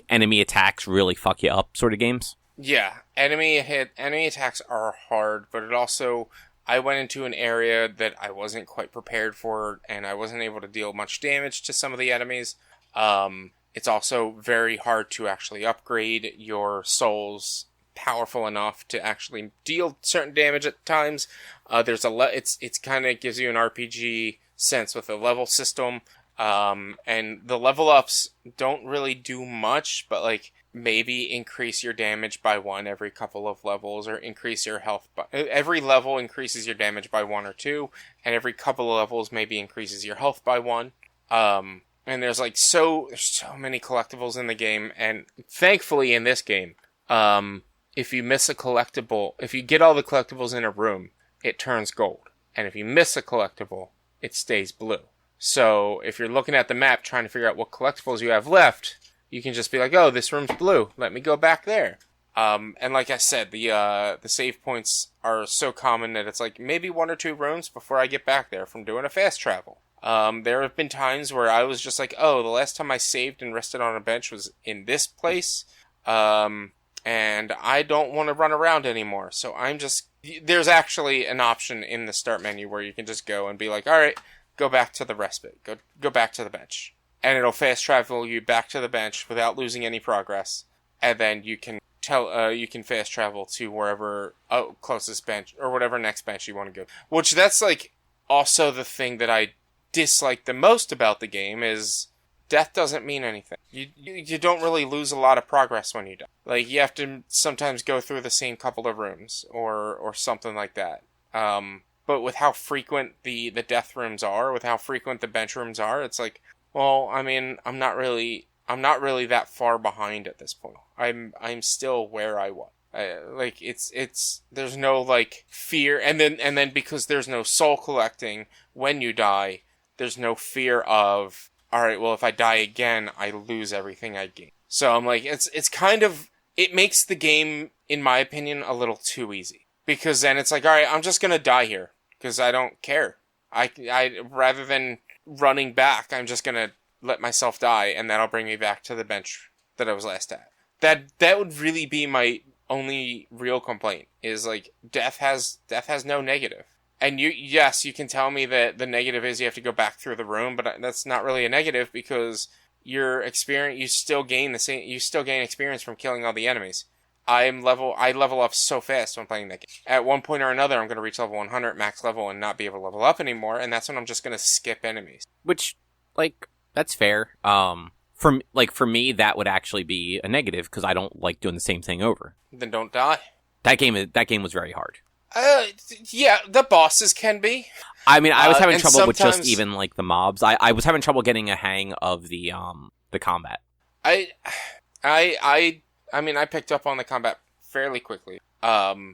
Speaker 1: enemy attacks really fuck you up sort of games.
Speaker 3: Yeah, enemy attacks are hard, but it also, I went into an area that I wasn't quite prepared for, and I wasn't able to deal much damage to some of the enemies. It's also very hard to actually upgrade your souls powerful enough to actually deal certain damage at times. It's kind of gives you an RPG sense with a level system, and the level ups don't really do much, but maybe increase your damage by 1 every couple of levels, or increase your health by every level increases your damage by 1 or 2, and every couple of levels maybe increases your health by 1. And there's so many collectibles in the game, and thankfully in this game, if you miss a collectible, if you get all the collectibles in a room, it turns gold. And if you miss a collectible, it stays blue. So if you're looking at the map trying to figure out what collectibles you have left, you can just be oh, this room's blue. Let me go back there. And like I said, the save points are so common that it's like maybe 1 or 2 rooms before I get back there from doing a fast travel. There have been times where I was just like, oh, the last time I saved and rested on a bench was in this place, and I don't want to run around anymore. So there's actually an option in the start menu where you can just go and be like, all right, go back to the respite, go back to the bench, and it'll fast travel you back to the bench without losing any progress, and then you can fast travel to wherever closest bench or whatever next bench you want to go. Which that's like also the thing that I dislike the most about the game is death doesn't mean anything. You don't really lose a lot of progress when you die. Like, you have to sometimes go through the same couple of rooms or something like that. But with how frequent the death rooms are, with how frequent the bench rooms are, it's like, well, I mean, I'm not really that far behind at this point. I'm still where I was. There's no like fear, and then because there's no soul collecting when you die, there's no fear of, all right, well, if I die again, I lose everything I gain. So I'm like, it makes the game, in my opinion, a little too easy, because then it's like, all right, I'm just gonna die here because I don't care. I rather than running back, I'm just gonna let myself die, and that'll bring me back to the bench that I was last at. That would really be my only real complaint, is like death has no negative. And you can tell me that the negative is you have to go back through the room, but that's not really a negative, because you still gain experience from killing all the enemies. I level up so fast when playing that game. At one point or another, I'm going to reach level 100 max level and not be able to level up anymore, and that's when I'm just going to skip enemies.
Speaker 1: Which, like, that's fair. For me, that would actually be a negative, because I don't like doing the same thing over.
Speaker 3: Then don't die.
Speaker 1: That game was very hard.
Speaker 3: Yeah, the bosses can be.
Speaker 1: I mean, I was having trouble with just even like the mobs. I was having trouble getting a hang of the combat.
Speaker 3: I mean, I picked up on the combat fairly quickly. I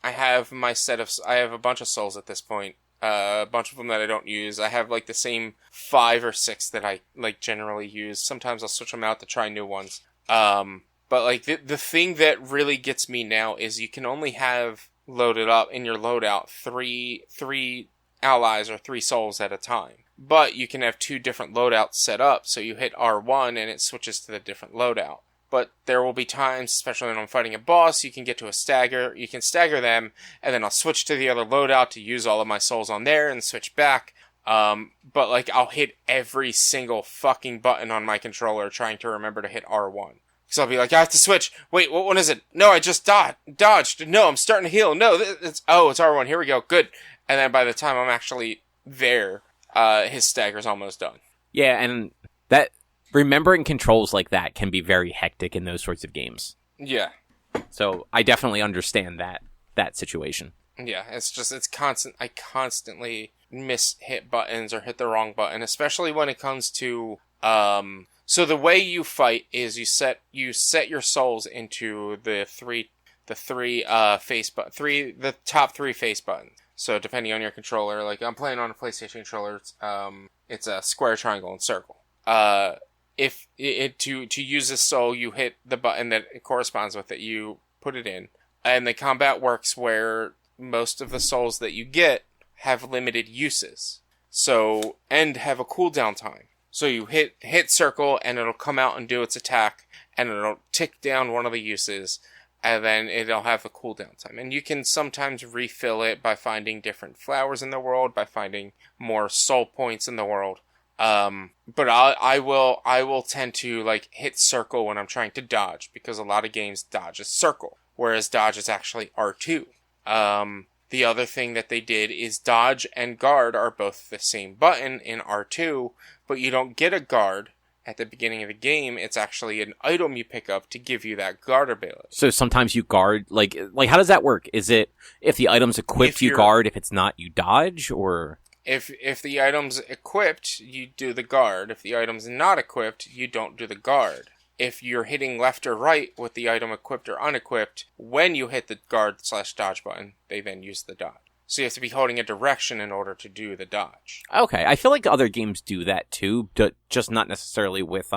Speaker 3: have I have a bunch of souls at this point. A bunch of them that I don't use. I have like the same 5 or 6 that I like generally use. Sometimes I'll switch them out to try new ones. But like the thing that really gets me now is you can only have loaded up in your loadout three allies or 3 souls at a time. But you can have 2 different loadouts set up, so you hit R1 and it switches to the different loadout. But there will be times, especially when I'm fighting a boss, you can get to a stagger, you can stagger them, and then I'll switch to the other loadout to use all of my souls on there and switch back. But like, I'll hit every single fucking button on my controller trying to remember to hit R1. So I'll be like, I have to switch. Wait, what one is it? No, I just dodged. No, I'm starting to heal. No, it's R1. Here we go. Good. And then by the time I'm actually there, his stagger's almost done.
Speaker 1: Yeah, and that remembering controls like that can be very hectic in those sorts of games.
Speaker 3: Yeah.
Speaker 1: So I definitely understand that situation.
Speaker 3: Yeah, it's constant. I constantly hit buttons or hit the wrong button, especially when it comes to So the way you fight is you set your souls into the top 3 face buttons. So depending on your controller, like I'm playing on a PlayStation controller, it's a square, triangle, and circle. To use this soul, you hit the button that corresponds with it. You put it in, and the combat works where most of the souls that you get have limited uses. So and have a cooldown time. So you hit circle, and it'll come out and do its attack, and it'll tick down one of the uses, and then it'll have a cooldown time. And you can sometimes refill it by finding different flowers in the world, by finding more soul points in the world. But I will tend to like hit circle when I'm trying to dodge, because a lot of games dodge is circle, whereas dodge is actually R2. The other thing that they did is dodge and guard are both the same button in R2, but you don't get a guard at the beginning of the game. It's actually an item you pick up to give you that guard ability.
Speaker 1: So sometimes you guard, like how does that work? Is it if the item's equipped, you guard, if it's not, you dodge, or?
Speaker 3: If the item's equipped, you do the guard. If the item's not equipped, you don't do the guard. If you're hitting left or right with the item equipped or unequipped, when you hit the guard/dodge button, they then use the dodge. So you have to be holding a direction in order to do the dodge.
Speaker 1: Okay, I feel like other games do that too, just not necessarily with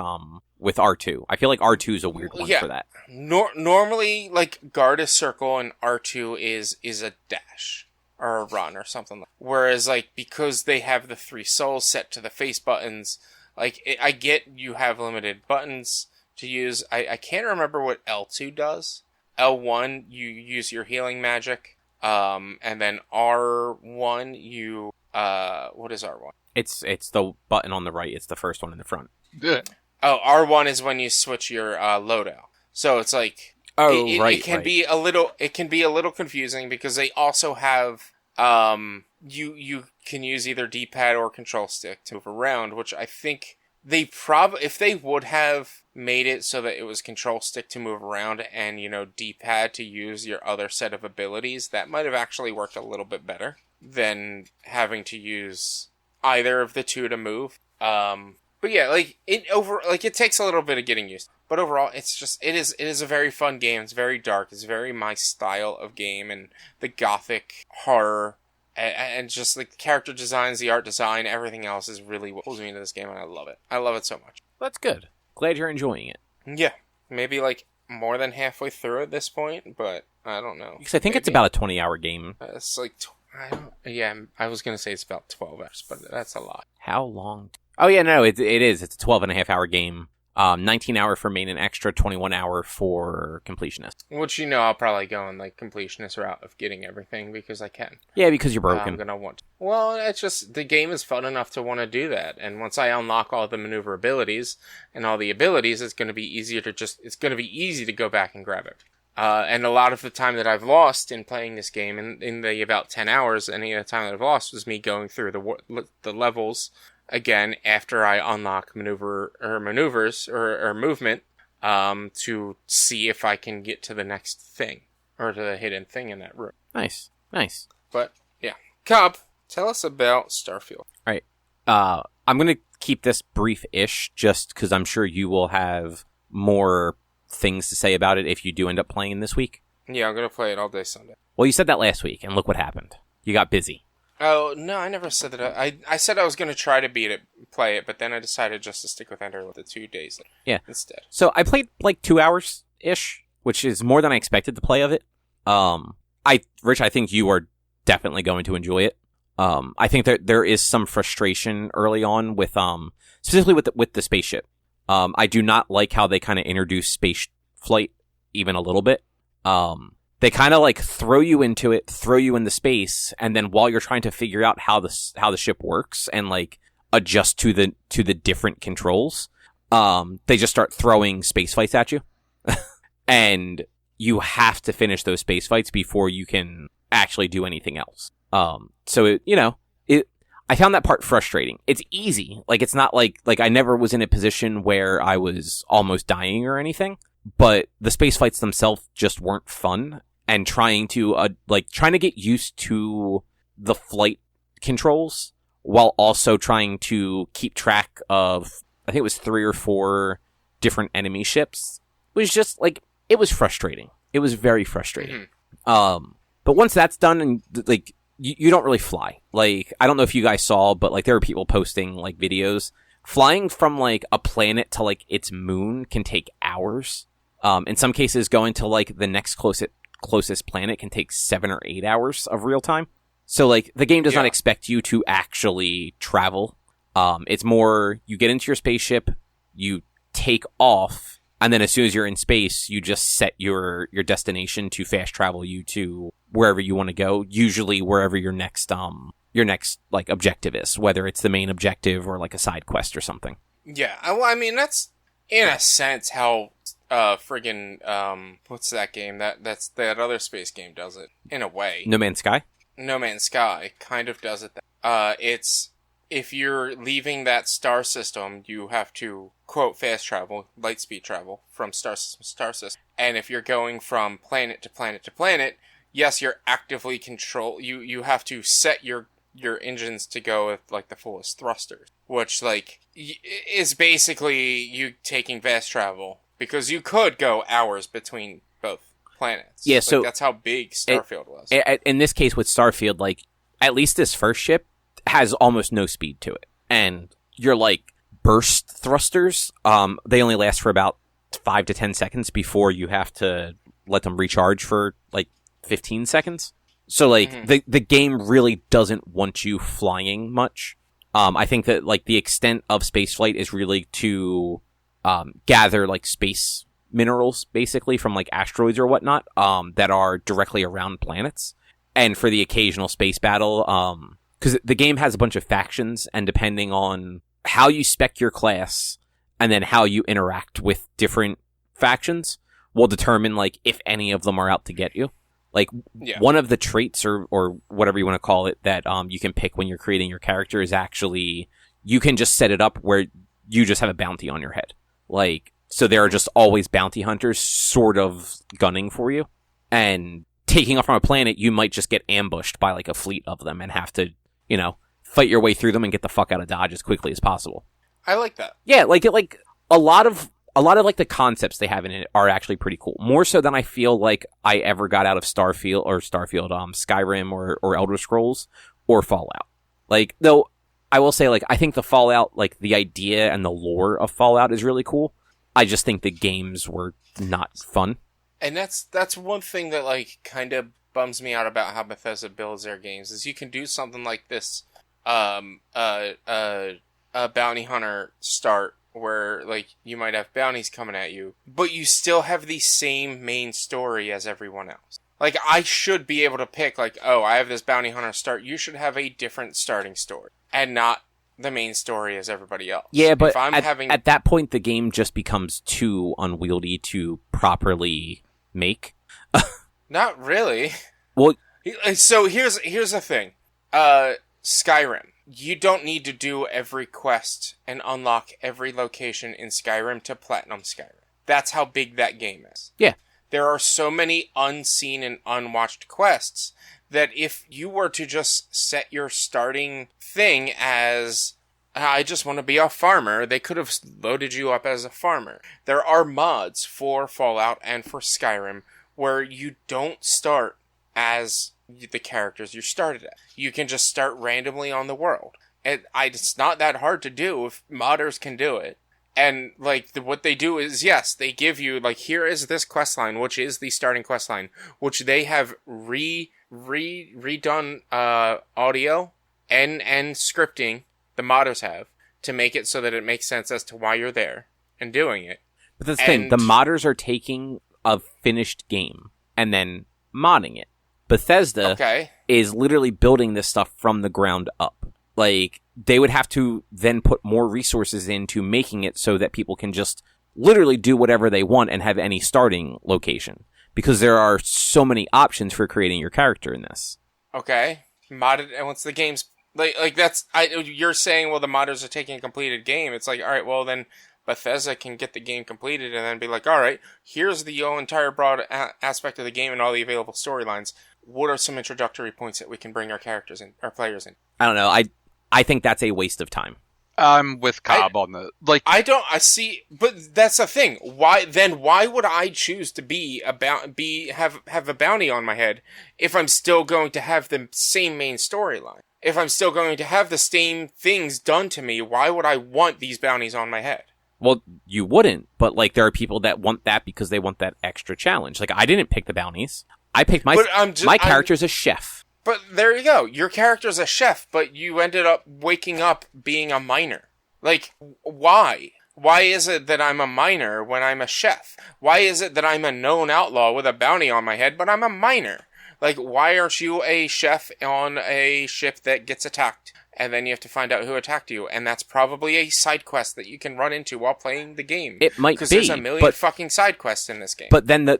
Speaker 1: with R2. I feel like R2 is a weird one for that.
Speaker 3: Normally, like, guard is circle and R2 is a dash or a run or something. Whereas, like, because they have the 3 souls set to the face buttons, like, I get you have limited buttons to use. I can't remember what L2 does. L1, you use your healing magic. And then R1, you, what is R1?
Speaker 1: It's the button on the right. It's the first one in the front.
Speaker 2: Yeah.
Speaker 3: Oh, R1 is when you switch your, loadout. So it's like, it can be a little confusing because they also have, you can use either D-pad or control stick to move around, which I think if they would have made it so that it was control stick to move around and, D-pad to use your other set of abilities, that might have actually worked a little bit better than having to use either of the two to move. But yeah, it takes a little bit of getting used. But overall, it is a very fun game. It's very dark. It's very my style of game, and the gothic horror and just the character designs, the art design, everything else is really what pulls me into this game, and I love it. I love it so much.
Speaker 1: That's good. Glad you're enjoying it.
Speaker 3: Yeah, maybe like more than halfway through at this point, but I don't know.
Speaker 1: Because I think it's about a 20-hour game.
Speaker 3: It's like I was gonna say it's about 12 hours, but that's a lot.
Speaker 1: How long? Oh yeah, no, it is. It's a 12.5-hour game. 19-hour for main and extra, 21-hour for completionist.
Speaker 3: Which, I'll probably go on, like, completionist route of getting everything because I can.
Speaker 1: Yeah, because you're broken.
Speaker 3: I'm gonna want to. Well, it's just, the game is fun enough to want to do that. And once I unlock all the maneuverabilities and all the abilities, it's gonna be easy to go back and grab it. And a lot of the time that I've lost in playing this game, in the about 10 hours, any of the time that I've lost was me going through the levels again after I unlock maneuvers or movement to see if I can get to the next thing or to the hidden thing in that room.
Speaker 1: Nice.
Speaker 3: But yeah, Cobb, tell us about Starfield.
Speaker 1: All right. I'm gonna keep this brief-ish just because I'm sure you will have more things to say about it if you do end up playing this week.
Speaker 3: Yeah, I'm gonna play it all day Sunday.
Speaker 1: Well, you said that last week, and look what happened. You got busy.
Speaker 3: Oh, no, I never said that. I said I was going to try to play it, but then I decided just to stick with Ender with the 2 days instead.
Speaker 1: So I played like 2 hours-ish, which is more than I expected to play of it. Rich, I think you are definitely going to enjoy it. I think that there is some frustration early on with, specifically with the spaceship. I do not like how they kind of introduce space flight even a little bit. They kind of like throw you into it, throw you into space, and then while you're trying to figure out how the ship works and like adjust to the different controls, they just start throwing space fights at you, and you have to finish those space fights before you can actually do anything else. So I found that part frustrating. It's easy, like it's not like I never was in a position where I was almost dying or anything, but the space fights themselves just weren't fun. And trying to get used to the flight controls while also trying to keep track of, I think it was 3 or 4 different enemy ships, was just like, it was frustrating. It was very frustrating. Mm-hmm. But once that's done, and like you don't really fly. Like, I don't know if you guys saw, but like there were people posting like videos flying from like a planet to like its moon can take hours. In some cases, going to like the next closest planet can take 7 or 8 hours of real time. So like the game does not expect you to actually travel. It's more you get into your spaceship, you take off, and then as soon as you're in space, you just set your destination to fast travel you to wherever you want to go, usually wherever your next like objective is, whether it's the main objective or like a side quest or something.
Speaker 3: Yeah, well, I mean that's in a sense how what's that game? That's that other space game does it, in a way.
Speaker 1: No Man's Sky?
Speaker 3: No Man's Sky kind of does it. It's, if you're leaving that star system, you have to, quote, fast travel, light speed travel, from star system to star system. And if you're going from planet to planet to planet, yes, you're actively you have to set your engines to go with, like, the fullest thrusters. Which, like, is basically you taking fast travel. Because you could go hours between both planets.
Speaker 1: Yeah, so
Speaker 3: that's how big Starfield was.
Speaker 1: In this case with Starfield, like, at least this first ship has almost no speed to it. And you're, like, burst thrusters. They only last for about 5 to 10 seconds before you have to let them recharge for like 15 seconds. So like the game really doesn't want you flying much. I think that like the extent of spaceflight is really to gather like space minerals basically from like asteroids or whatnot that are directly around planets, and for the occasional space battle because the game has a bunch of factions, and depending on how you spec your class and then how you interact with different factions will determine like if any of them are out to get you. Like one of the traits or whatever you want to call it that you can pick when you're creating your character is actually you can just set it up where you just have a bounty on your head. Like, so there are just always bounty hunters sort of gunning for you, and taking off from a planet, you might just get ambushed by like a fleet of them and have to, you know, fight your way through them and get the fuck out of Dodge as quickly as possible.
Speaker 3: I like that.
Speaker 1: Yeah, like a lot of like the concepts they have in it are actually pretty cool. More so than I feel like I ever got out of Skyrim or Elder Scrolls or Fallout. Like, though I will say, like, I think the Fallout, like the idea and the lore of Fallout is really cool. I just think the games were not fun.
Speaker 3: And that's one thing that like kind of bums me out about how Bethesda builds their games is you can do something like this, a bounty hunter start where like you might have bounties coming at you, but you still have the same main story as everyone else. Like, I should be able to pick like, oh, I have this bounty hunter start. You should have a different starting story and not the main story as everybody else.
Speaker 1: Yeah, but at that point, the game just becomes too unwieldy to properly make.
Speaker 3: Not really.
Speaker 1: Well,
Speaker 3: so here's the thing. Skyrim. You don't need to do every quest and unlock every location in Skyrim to platinum Skyrim. That's how big that game is.
Speaker 1: Yeah.
Speaker 3: There are so many unseen and unwatched quests that if you were to just set your starting thing as, I just want to be a farmer, they could have loaded you up as a farmer. There are mods for Fallout and for Skyrim where you don't start as the characters you started at. You can just start randomly on the world. And it's not that hard to do if modders can do it. And, like, what they do is, yes, they give you, like, here is this quest line, which is the starting quest line, which they have redone audio and scripting, the modders have, to make it so that it makes sense as to why you're there and doing it.
Speaker 1: But that's the thing, the modders are taking a finished game and then modding it. Bethesda is literally building this stuff from the ground up. Like, they would have to then put more resources into making it so that people can just literally do whatever they want and have any starting location. Because there are so many options for creating your character in this.
Speaker 3: Okay. Modded, and once the game's... Like that's... you're saying, well, the modders are taking a completed game. It's like, alright, well, then Bethesda can get the game completed and then be like, alright, here's the entire broad aspect of the game and all the available storylines. What are some introductory points that we can bring our characters in, our players in?
Speaker 1: I don't know. I think that's a waste of time.
Speaker 2: I'm with Cobb on the
Speaker 3: but that's the thing. Why would I choose to have a bounty on my head if I'm still going to have the same main storyline? If I'm still going to have the same things done to me, why would I want these bounties on my head?
Speaker 1: Well, you wouldn't, but like there are people that want that because they want that extra challenge. Like, I didn't pick the bounties. I picked my character's a chef.
Speaker 3: But there you go. Your character's a chef, but you ended up waking up being a miner. Like, why? Why is it that I'm a miner when I'm a chef? Why is it that I'm a known outlaw with a bounty on my head, but I'm a miner? Like, why aren't you a chef on a ship that gets attacked? And then you have to find out who attacked you. And that's probably a side quest that you can run into while playing the game.
Speaker 1: It might be.
Speaker 3: Because there's a million fucking side quests in this game.
Speaker 1: But then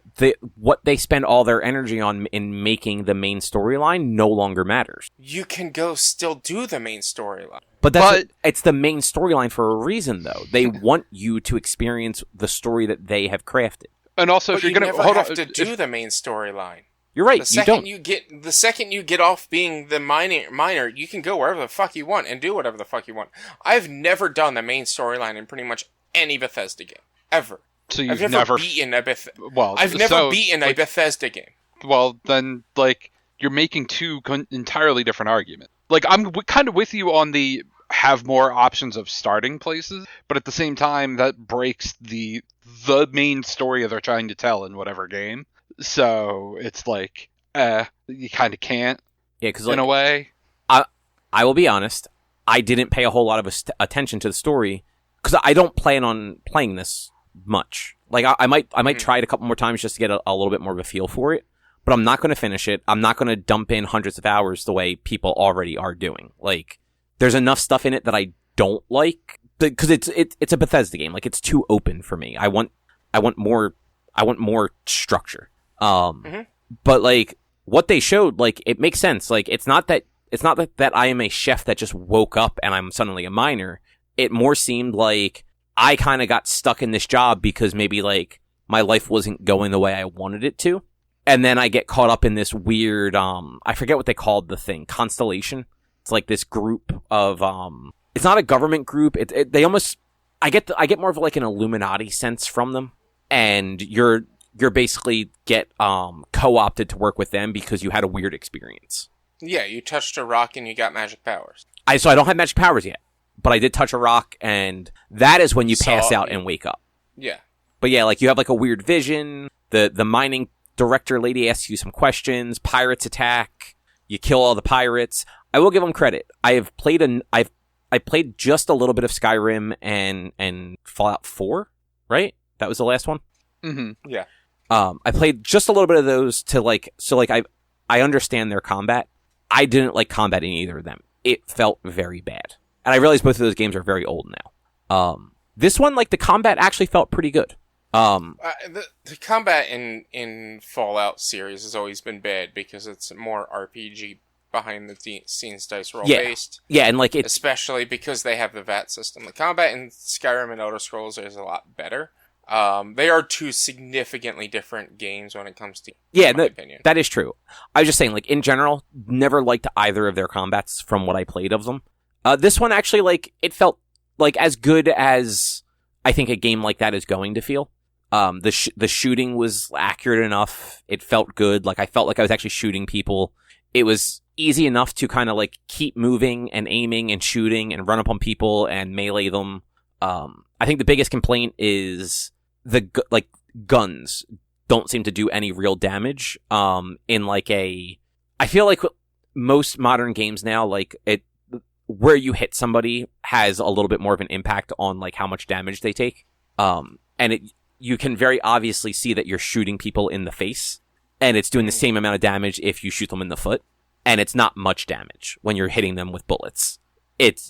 Speaker 1: what they spend all their energy on in making the main storyline no longer matters.
Speaker 3: You can go still do the main storyline.
Speaker 1: But it's the main storyline for a reason, though. They want you to experience the story that they have crafted.
Speaker 2: And also, if you're going
Speaker 3: to do the main storyline.
Speaker 1: You're right.
Speaker 3: The second you get off being the miner, you can go wherever the fuck you want and do whatever the fuck you want. I've never done the main storyline in pretty much any Bethesda game ever.
Speaker 2: So you've
Speaker 3: I've never beaten a Bethesda game.
Speaker 2: Well, then, like, you're making two entirely different arguments. Like, I'm kind of with you on the have more options of starting places, but at the same time that breaks the main story they're trying to tell in whatever game. So it's like you kind of can't.
Speaker 1: Yeah, because
Speaker 2: in a way,
Speaker 1: I will be honest, I didn't pay a whole lot of attention to the story because I don't plan on playing this much. Like I might try it a couple more times just to get a little bit more of a feel for it, but I'm not going to finish it. I'm not going to dump in hundreds of hours the way people already are doing. Like there's enough stuff in it that I don't like because it's a Bethesda game. Like it's too open for me. I want more structure. But like what they showed, like it makes sense. Like it's not that I am a chef that just woke up and I'm suddenly a miner. It more seemed like I kind of got stuck in this job because maybe like my life wasn't going the way I wanted it to. And then I get caught up in this weird, I forget what they called the thing, Constellation. It's like this group of, it's not a government group. I get more of like an Illuminati sense from them. And you're basically get, co-opted to work with them because you had a weird experience.
Speaker 3: Yeah, you touched a rock and you got magic powers.
Speaker 1: So I don't have magic powers yet, but I did touch a rock, and that is when you pass out and wake up.
Speaker 3: Yeah.
Speaker 1: But yeah, like you have like a weird vision. The mining director lady asks you some questions. Pirates attack. You kill all the pirates. I will give them credit. I played just a little bit of Skyrim and Fallout 4, right? That was the last one.
Speaker 2: Mm-hmm.
Speaker 3: Yeah.
Speaker 1: I played just a little bit of those I understand their combat. I didn't like combat in either of them. It felt very bad. And I realize both of those games are very old now. This one, like, the combat actually felt pretty good.
Speaker 3: The combat in Fallout series has always been bad because it's more RPG behind the scenes dice roll based.
Speaker 1: Yeah, and like
Speaker 3: especially because they have the VAT system. The combat in Skyrim and Elder Scrolls is a lot better. They are two significantly different games when it comes to my opinion. That
Speaker 1: is true. I was just saying, like, in general, never liked either of their combats from what I played of them. This one actually, like, it felt like as good as I think a game like that is going to feel. The shooting was accurate enough. It felt good. Like, I felt like I was actually shooting people. It was easy enough to kind of, like, keep moving and aiming and shooting and run up on people and melee them. I think the biggest complaint is guns don't seem to do any real damage. I feel like most modern games now, like where you hit somebody has a little bit more of an impact on like how much damage they take. You can very obviously see that you're shooting people in the face, and it's doing the same amount of damage if you shoot them in the foot, and it's not much damage when you're hitting them with bullets. It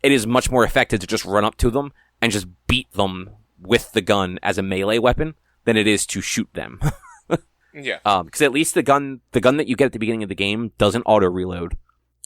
Speaker 1: is much more effective to just run up to them and just beat them with the gun as a melee weapon than it is to shoot them.
Speaker 3: Yeah.
Speaker 1: Because at least the gun that you get at the beginning of the game doesn't auto reload,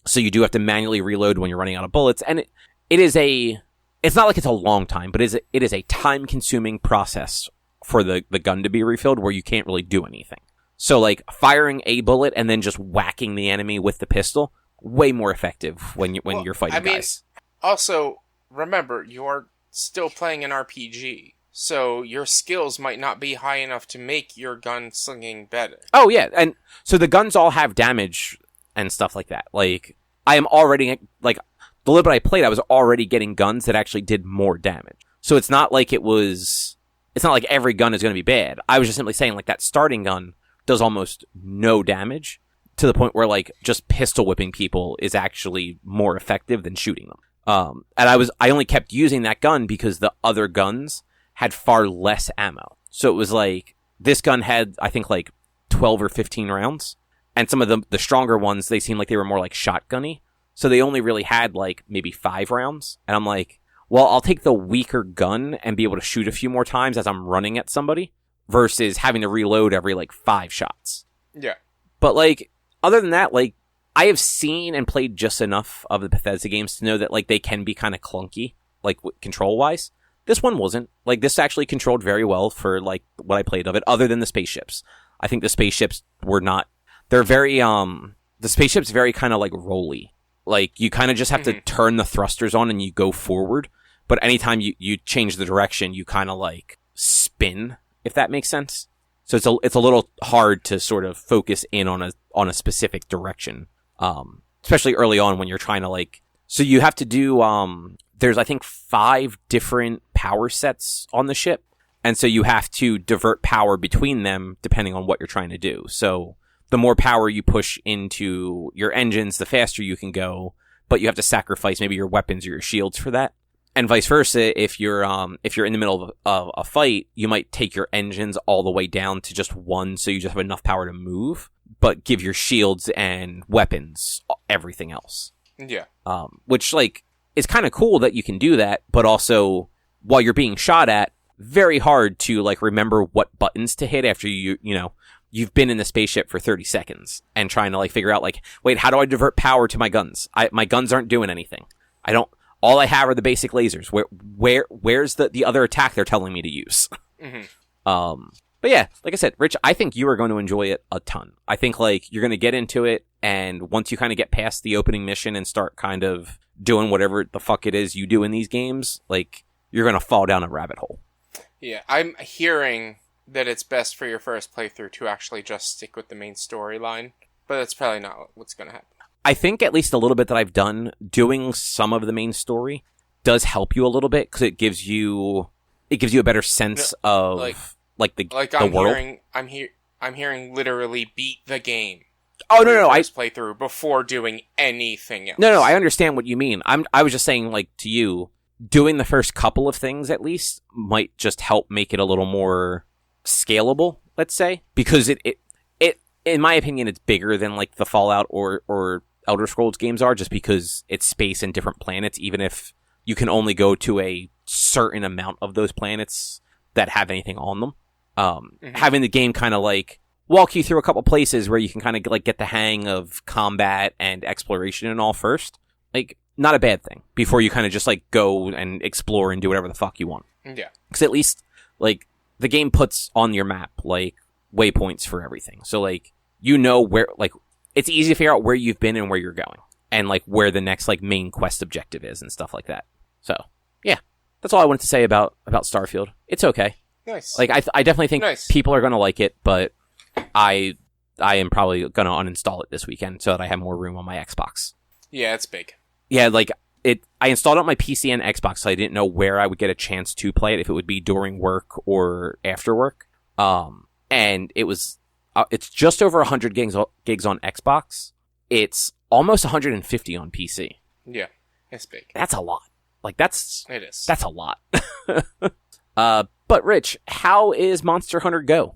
Speaker 1: so you do have to manually reload when you're running out of bullets, and it's not like it's a long time, but it is a time consuming process for the gun to be refilled where you can't really do anything. So like firing a bullet and then just whacking the enemy with the pistol, way more effective when you're fighting guys.
Speaker 3: Also, remember, you're still playing an RPG, so your skills might not be high enough to make your gun slinging better.
Speaker 1: Oh, yeah, and so the guns all have damage and stuff like that. Like, I am already, like, the little bit I played, I was already getting guns that actually did more damage. So it's not like it's not like every gun is going to be bad. I was just simply saying, like, that starting gun does almost no damage to the point where, like, just pistol whipping people is actually more effective than shooting them. And I only kept using that gun because the other guns had far less ammo. So it was like, this gun had, I think, like 12 or 15 rounds. And some of the stronger ones, they seemed like they were more like shotgunny. So they only really had like maybe 5 rounds. And I'm like, well, I'll take the weaker gun and be able to shoot a few more times as I'm running at somebody versus having to reload every like 5 shots.
Speaker 3: Yeah.
Speaker 1: But like, other than that, like, I have seen and played just enough of the Bethesda games to know that, like, they can be kind of clunky, like, control-wise. This one wasn't. Like, this actually controlled very well for, like, what I played of it, other than the spaceships. I think the spaceships were not... They're very, the spaceship's very kind of, like, rolly. Like, you kind of just have to turn the thrusters on and you go forward. But anytime you change the direction, you kind of, like, spin, if that makes sense. So it's a little hard to sort of focus in on a specific direction. Especially early on when you're trying to, like, So you have to do, there's I think 5 different power sets on the ship. And so you have to divert power between them depending on what you're trying to do. So the more power you push into your engines, the faster you can go, but you have to sacrifice maybe your weapons or your shields for that. And vice versa, if you're in the middle of a fight, you might take your engines all the way down to just 1, so you just have enough power to move, but give your shields and weapons everything else.
Speaker 3: Yeah.
Speaker 1: Which, like, is kind of cool that you can do that, but also, while you're being shot at, very hard to, like, remember what buttons to hit after you've been in the spaceship for 30 seconds and trying to, like, figure out, like, wait, how do I divert power to my guns? My guns aren't doing anything. All I have are the basic lasers. Where's the other attack they're telling me to use?
Speaker 3: Mm-hmm.
Speaker 1: But yeah, like I said, Rich, I think you are going to enjoy it a ton. I think, like, you're going to get into it, and once you kind of get past the opening mission and start kind of doing whatever the fuck it is you do in these games, like, you're going to fall down a rabbit hole.
Speaker 3: Yeah, I'm hearing that it's best for your first playthrough to actually just stick with the main storyline, but that's probably not what's going to happen.
Speaker 1: I think at least a little bit that I've done, doing some of the main story does help you a little bit, because it gives you a better sense of the world. I'm hearing literally beat the game. Oh no, I
Speaker 3: play through before doing anything else.
Speaker 1: No, I understand what you mean. I was just saying, like, to you, doing the first couple of things at least might just help make it a little more scalable, let's say, because it in my opinion, it's bigger than, like, the Fallout or Elder Scrolls games are, just because it's space and different planets, even if you can only go to a certain amount of those planets that have anything on them. Having the game kind of, like, walk you through a couple places where you can kind of, like, get the hang of combat and exploration and all first, like, not a bad thing, before you kind of just, like, go and explore and do whatever the fuck you want.
Speaker 3: Yeah.
Speaker 1: Because at least, like, the game puts on your map, like, waypoints for everything. So, like, you know where, like, it's easy to figure out where you've been and where you're going, and, like, where the next, like, main quest objective is and stuff like that. So, yeah, that's all I wanted to say about Starfield. It's okay.
Speaker 3: Nice.
Speaker 1: Like, I definitely think people are going to like it, but I am probably going to uninstall it this weekend so that I have more room on my Xbox.
Speaker 3: Yeah, it's big.
Speaker 1: Yeah, like, I installed it on my PC and Xbox, so I didn't know where I would get a chance to play it, if it would be during work or after work. And it was... it's just over 100 gigs on Xbox. It's almost 150 on PC.
Speaker 3: Yeah, it's big.
Speaker 1: That's a lot. Like,
Speaker 3: it is.
Speaker 1: That's a lot. But Rich, how is Monster Hunter Go?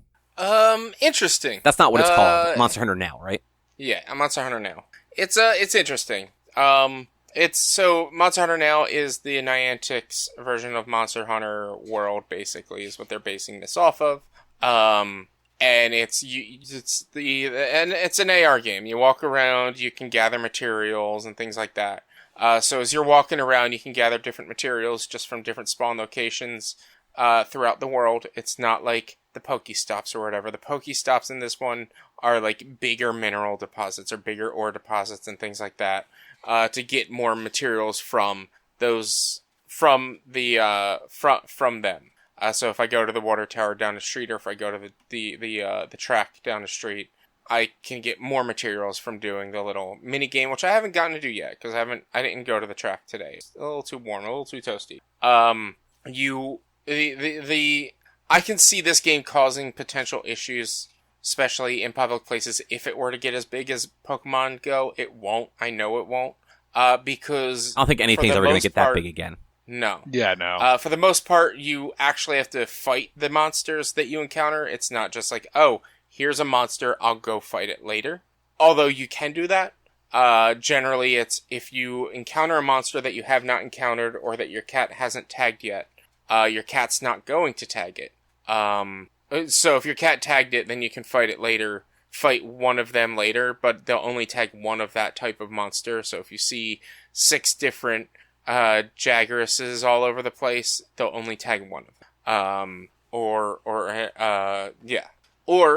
Speaker 3: Interesting.
Speaker 1: That's not what it's called. Monster Hunter Now, right?
Speaker 3: Yeah, Monster Hunter Now. It's interesting. Monster Hunter Now is the Niantics version of Monster Hunter World, basically, is what they're basing this off of. And it's an AR game. You walk around, you can gather materials and things like that. So as you're walking around, you can gather different materials just from different spawn locations throughout the world. It's not like the Pokestops or whatever. The Pokestops in this one are like bigger mineral deposits or bigger ore deposits and things like that to get more materials from those from them. So if I go to the water tower down the street, or if I go to the track down the street, I can get more materials from doing the little mini game, which I haven't gotten to do yet because I didn't go to the track today. It's a little too warm, a little too toasty. I can see this game causing potential issues, especially in public places. If it were to get as big as Pokemon Go, it won't. I know it won't. Because
Speaker 1: I don't think anything's ever going to get that big again.
Speaker 3: No.
Speaker 2: Yeah, no.
Speaker 3: For the most part, you actually have to fight the monsters that you encounter. It's not just like, oh, here's a monster, I'll go fight it later. Although you can do that. Generally, it's if you encounter a monster that you have not encountered or that your cat hasn't tagged yet, your cat's not going to tag it. So if your cat tagged it, then you can fight it later. Fight one of them later, but they'll only tag one of that type of monster. So if you see 6 different Jaggeruses all over the place, they'll only tag one of them. Or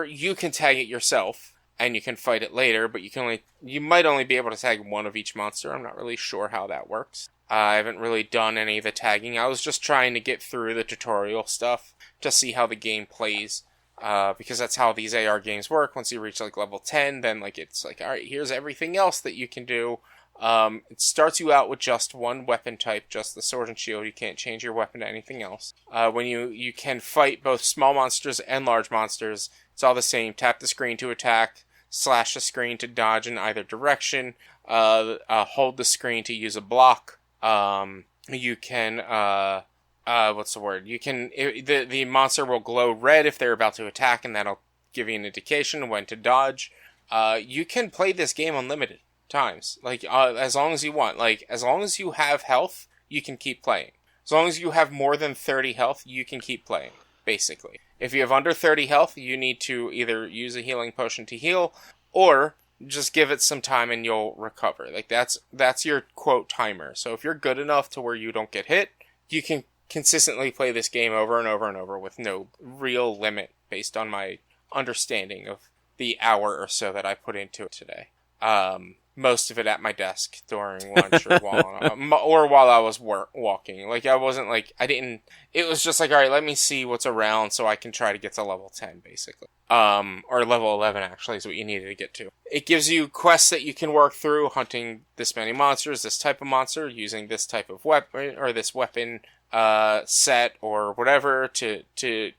Speaker 3: you can tag it yourself and you can fight it later, but you might only be able to tag one of each monster. I'm not really sure how that works. I haven't really done any of the tagging. I was just trying to get through the tutorial stuff to see how the game plays. Because that's how these AR games work. Once you reach like level 10, then like it's like, alright, here's everything else that you can do. It starts you out with just one weapon type, just the sword and shield. You can't change your weapon to anything else. When you can fight both small monsters and large monsters, it's all the same. Tap the screen to attack, slash the screen to dodge in either direction, hold the screen to use a block. You can, what's the word? You can, the monster will glow red if they're about to attack, and that'll give you an indication when to dodge. You can play this game unlimited times, like, as long as you want. Like, as long as you have health, you can keep playing. As long as you have more than 30 health, you can keep playing, basically. If you have under 30 health, you need to either use a healing potion to heal, or just give it some time and you'll recover. Like, that's your, quote, timer. So if you're good enough to where you don't get hit, you can consistently play this game over and over and over with no real limit, based on my understanding of the hour or so that I put into it today. Most of it at my desk during lunch or while I was walking. Like, I wasn't like, it was just like, alright, let me see what's around so I can try to get to level 10, basically. Or level 11, actually, is what you needed to get to. It gives you quests that you can work through, hunting this many monsters, this type of monster, using this type of weapon, or this weapon, set, or whatever, to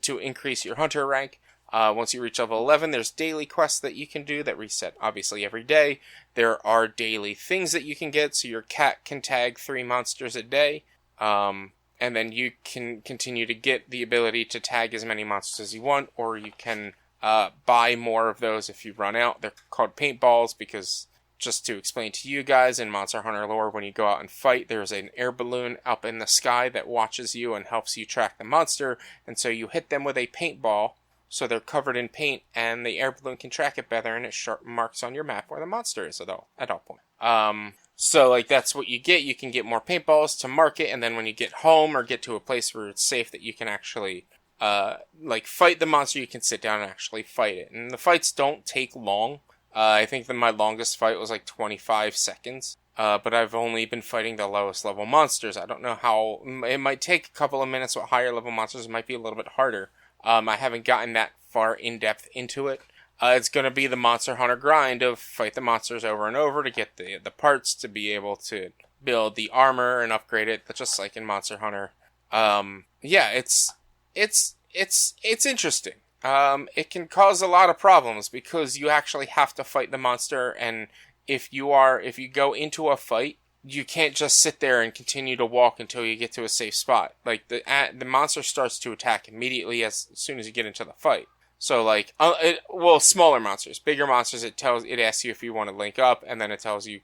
Speaker 3: increase your hunter rank. Once you reach level 11, there's daily quests that you can do that reset, obviously, every day. There are daily things that you can get, so your cat can tag 3 monsters a day. And then you can continue to get the ability to tag as many monsters as you want, or you can buy more of those if you run out. They're called paintballs because, just to explain to you guys, in Monster Hunter lore, when you go out and fight, there's an air balloon up in the sky that watches you and helps you track the monster, and so you hit them with a paintball, so they're covered in paint, and the air balloon can track it better, and it marks on your map where the monster is at all point. So, like, that's what you get. You can get more paintballs to mark it, and then when you get home or get to a place where it's safe that you can actually, fight the monster, you can sit down and actually fight it. And the fights don't take long. I think that my longest fight was like 25 seconds. But I've only been fighting the lowest level monsters. I don't know how. It might take a couple of minutes with higher level monsters. It might be a little bit harder. I haven't gotten that far in depth into it. It's going to be the Monster Hunter grind of fight the monsters over and over to get the parts to be able to build the armor and upgrade it, but just like in Monster Hunter. Yeah, it's interesting. It can cause a lot of problems because you actually have to fight the monster, and if you go into a fight, you can't just sit there and continue to walk until you get to a safe spot. Like, the monster starts to attack immediately as soon as you get into the fight. So, like, smaller monsters. Bigger monsters, it asks you if you want to link up, and then it tells you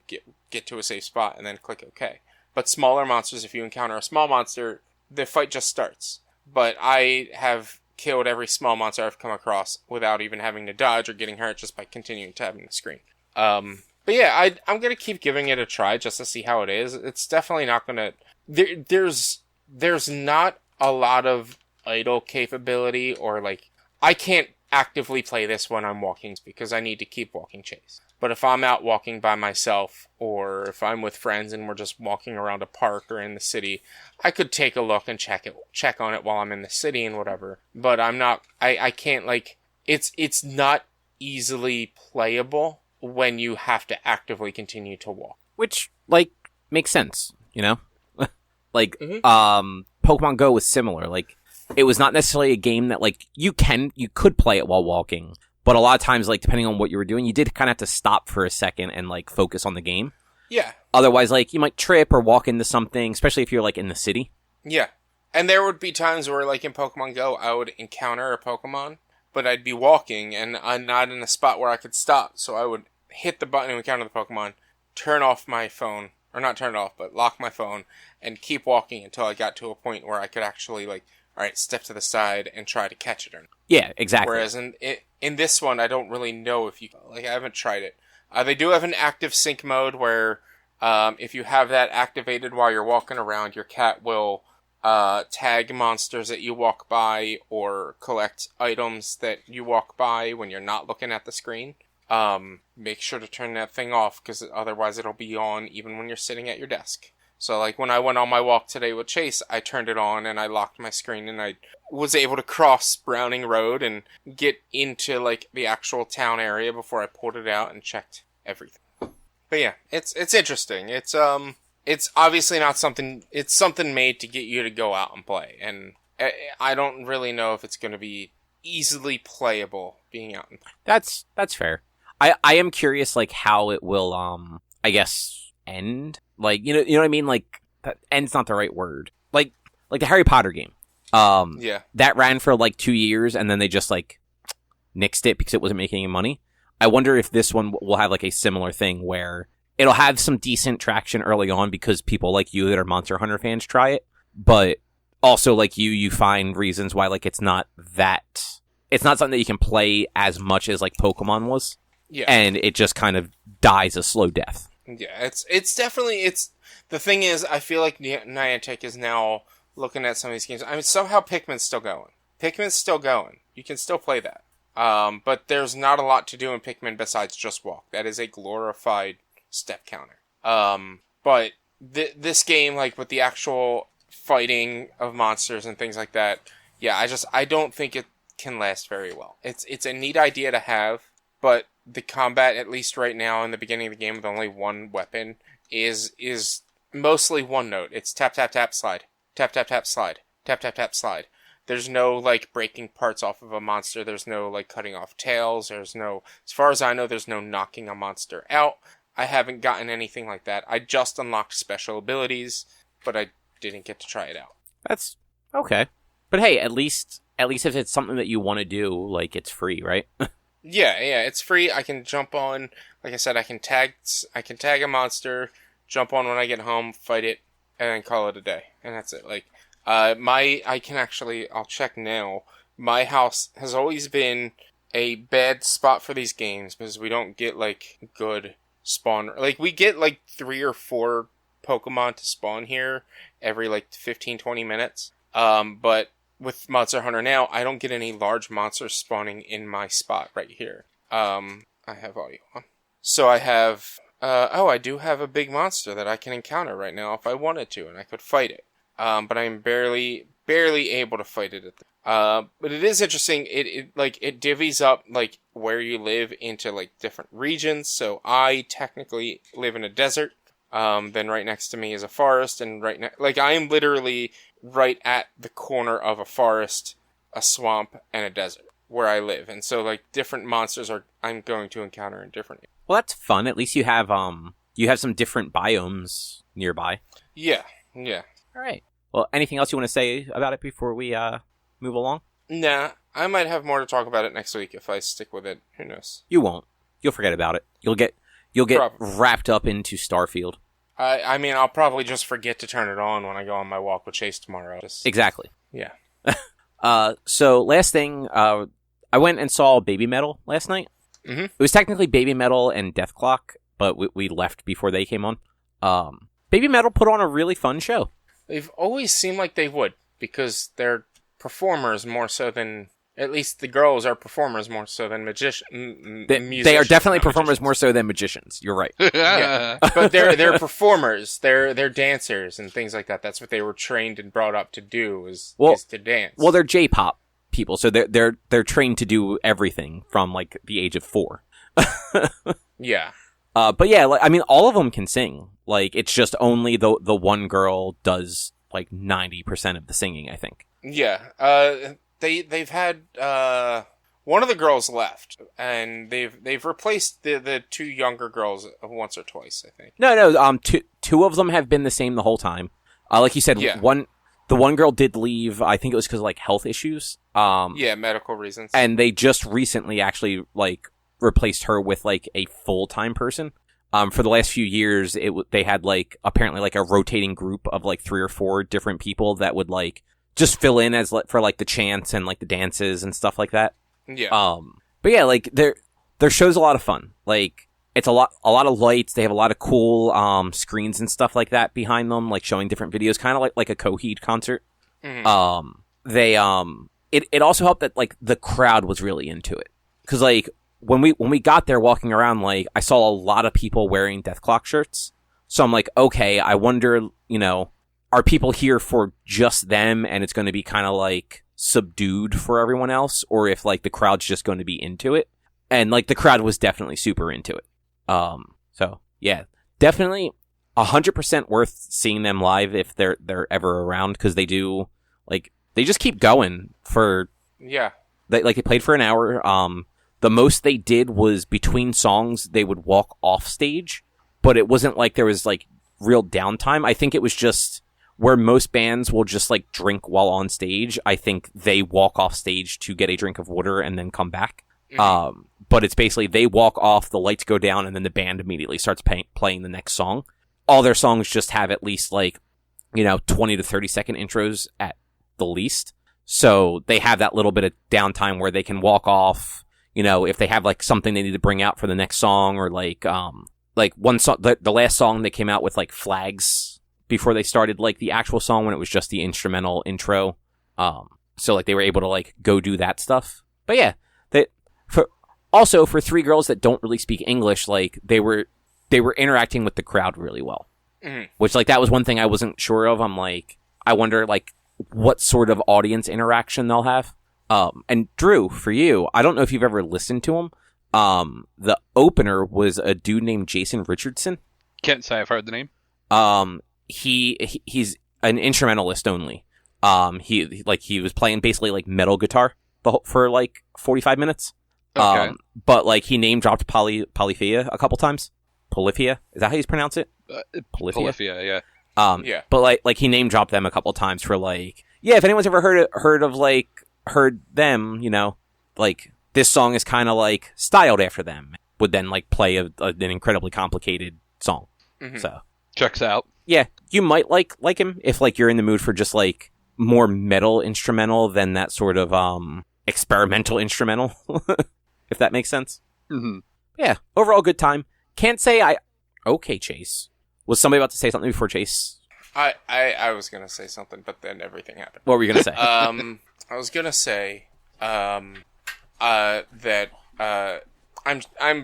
Speaker 3: get to a safe spot, and then click OK. But smaller monsters, if you encounter a small monster, the fight just starts. But I have killed every small monster I've come across without even having to dodge or getting hurt, just by continuing tabbing the screen. But yeah, I'm going to keep giving it a try just to see how it is. It's definitely not going to... There's not a lot of idle capability, or, like... I can't actively play this when I'm walking because I need to keep walking chase. But if I'm out walking by myself, or if I'm with friends and we're just walking around a park or in the city, I could take a look and check on it while I'm in the city and whatever. But I'm not... I can't, like... It's not easily playable when you have to actively continue to walk.
Speaker 1: Which, like, makes sense, you know? Like, Pokemon Go was similar. Like, it was not necessarily a game that, like, you could play it while walking, but a lot of times, like, depending on what you were doing, you did kind of have to stop for a second and, like, focus on the game.
Speaker 3: Yeah.
Speaker 1: Otherwise, like, you might trip or walk into something, especially if you're, like, in the city.
Speaker 3: Yeah. And there would be times where, like, in Pokemon Go, I would encounter a Pokemon, but I'd be walking, and I'm not in a spot where I could stop, so I would hit the button to encounter the Pokemon, turn off my phone, or not turn it off, but lock my phone, and keep walking until I got to a point where I could actually, like, alright, step to the side and try to catch it or not.
Speaker 1: Yeah, exactly.
Speaker 3: Whereas in this one, I don't really know if you... Like, I haven't tried it. They do have an active sync mode where if you have that activated while you're walking around, your cat will tag monsters that you walk by or collect items that you walk by when you're not looking at the screen. Make sure to turn that thing off, because otherwise it'll be on even when you're sitting at your desk. So, like, when I went on my walk today with Chase, I turned it on and I locked my screen, and I was able to cross Browning Road and get into, like, the actual town area before I pulled it out and checked everything. yeah, it's interesting. It's obviously not something. It's something made to get you to go out and play, and I don't really know if it's going to be easily playable being out and play.
Speaker 1: That's fair. I am curious, like, how it will, I guess, end. Like, you know what I mean? Like, that end's not the right word. Like the Harry Potter game.
Speaker 3: Yeah.
Speaker 1: That ran for, like, 2 years, and then they just, like, nixed it because it wasn't making any money. I wonder if this one will have, like, a similar thing where it'll have some decent traction early on because people like you that are Monster Hunter fans try it, but also, like, you find reasons why, like, it's not something that you can play as much as, like, Pokemon was.
Speaker 3: Yeah.
Speaker 1: And it just kind of dies a slow death.
Speaker 3: Yeah, it's definitely, the thing is, I feel like Niantic is now looking at some of these games. I mean, somehow Pikmin's still going. You can still play that. But there's not a lot to do in Pikmin besides just walk. That is a glorified step counter. But this game, like, with the actual fighting of monsters and things like that, yeah, I don't think it can last very well. It's a neat idea to have, but the combat, at least right now in the beginning of the game with only one weapon, is mostly one note. It's tap, tap, tap, slide. Tap, tap, tap, slide. Tap, tap, tap, slide. There's no, like, breaking parts off of a monster. There's no, like, cutting off tails. As far as I know, there's no knocking a monster out. I haven't gotten anything like that. I just unlocked special abilities, but I didn't get to try it out.
Speaker 1: That's okay. But hey, at least if it's something that you want to do, like, it's free, right?
Speaker 3: Yeah, it's free. I can jump on, like I said, I can tag a monster, jump on when I get home, fight it, and then call it a day. And that's it. Like, I'll check now. My house has always been a bad spot for these games because we don't get, like, good spawn. Like, we get, like, 3 or 4 Pokemon to spawn here every, like, 15-20 minutes. But with Monster Hunter now, I don't get any large monsters spawning in my spot right here. I have audio on. So I have, I do have a big monster that I can encounter right now if I wanted to, and I could fight it. But I'm barely able to fight it. But it is interesting. It divvies up, like, where you live into, like, different regions. So I technically live in a desert. Then right next to me is a forest, and I am literally right at the corner of a forest, a swamp, and a desert where I live. And so, like, different monsters I'm going to encounter in different.
Speaker 1: Well, that's fun. At least you have some different biomes nearby.
Speaker 3: Yeah.
Speaker 1: All right. Well, anything else you want to say about it before we move along?
Speaker 3: Nah, I might have more to talk about it next week if I stick with it. Who knows?
Speaker 1: You won't. You'll forget about it. You'll get
Speaker 3: Probably.
Speaker 1: wrapped up into Starfield.
Speaker 3: I mean, I'll probably just forget to turn it on when I go on my walk with Chase tomorrow.
Speaker 1: Exactly.
Speaker 3: Yeah.
Speaker 1: So last thing, I went and saw BABYMETAL last night.
Speaker 3: Mm-hmm.
Speaker 1: It was technically BABYMETAL and Death Clock, but we left before they came on. BABYMETAL put on a really fun show.
Speaker 3: They've always seemed like they would, because they're performers more so than... At least the girls are performers more so than musicians.
Speaker 1: They are definitely performers more so than magicians. You're right.
Speaker 3: Yeah. But they're performers. They're dancers and things like that. That's what they were trained and brought up to do is to dance.
Speaker 1: Well, they're J-pop people, so they're trained to do everything from, like, the age of 4.
Speaker 3: Yeah.
Speaker 1: But yeah, like, I mean, all of them can sing. Like, it's just only the one girl does, like, 90% of the singing, I think.
Speaker 3: Yeah. They've had one of the girls left, and they've replaced the 2 younger girls once or twice, I think.
Speaker 1: No. Two of them have been the same the whole time. Like you said,
Speaker 3: yeah.
Speaker 1: The one girl did leave. I think it was because of, like, health issues.
Speaker 3: Yeah, medical reasons.
Speaker 1: And they just recently actually, like, replaced her with, like, a full-time person. For the last few years, they had, like, apparently, like, a rotating group of, like, 3 or 4 different people that would, like, just fill in as for, like, the chants and, like, the dances and stuff like that.
Speaker 3: Yeah.
Speaker 1: But yeah, like, their show's a lot of fun. Like, it's a lot of lights. They have a lot of cool screens and stuff like that behind them, like showing different videos, kind of like a Coheed concert.
Speaker 3: Mm-hmm.
Speaker 1: It also helped that, like, the crowd was really into it, because, like, when we got there walking around, like, I saw a lot of people wearing Death Clock shirts. So I'm like, okay, I wonder, are people here for just them and it's going to be kind of, like, subdued for everyone else, or if, like, the crowd's just going to be into it. And, like, the crowd was definitely super into it. So Yeah, definitely 100% worth seeing them live if they're ever around, because they do, like, they just keep going for...
Speaker 3: Yeah.
Speaker 1: They played for an hour. The most they did was between songs, they would walk off stage, but it wasn't like there was, like, real downtime. I think it was just where most bands will just, like, drink while on stage. I think they walk off stage to get a drink of water and then come back. Mm-hmm. But it's basically they walk off, the lights go down, and then the band immediately starts playing the next song. All their songs just have at least, like, 20 to 30 second intros at the least. So they have that little bit of downtime where they can walk off, if they have, like, something they need to bring out for the next song, or, like one song, the last song they came out with, like, flags before they started, like, the actual song, when it was just the instrumental intro. So, like, they were able to, like, go do that stuff. But yeah, for three girls that don't really speak English, like, they were interacting with the crowd really well. Mm-hmm. Which, like, that was one thing I wasn't sure of. I'm like, I wonder, like, what sort of audience interaction they'll have. And Drew, for you, I don't know if you've ever listened to him. The opener was a dude named Jason Richardson.
Speaker 2: Can't say I've heard the name.
Speaker 1: He's an instrumentalist only. He was playing basically, like, metal guitar for, like, 45 minutes.
Speaker 2: Okay.
Speaker 1: But, like, he name dropped Polyphia a couple times. Polyphia? Is that how you pronounce it?
Speaker 2: Polyphia, yeah.
Speaker 1: Yeah. But, like, he name dropped them a couple times for, like, yeah, if anyone's ever heard them, like, this song is kind of, like, styled after them, would then, like, play an incredibly complicated song. Mm-hmm. So.
Speaker 2: Checks out.
Speaker 1: Yeah, you might like him if, like, you're in the mood for just, like, more metal instrumental than that sort of, experimental instrumental, if that makes sense.
Speaker 2: Mm-hmm.
Speaker 1: Yeah, overall good time. Can't say Okay, Chase. Was somebody about to say something before Chase?
Speaker 3: I was gonna say something, but then everything happened.
Speaker 1: What were you gonna say?
Speaker 3: I was gonna say, that I'm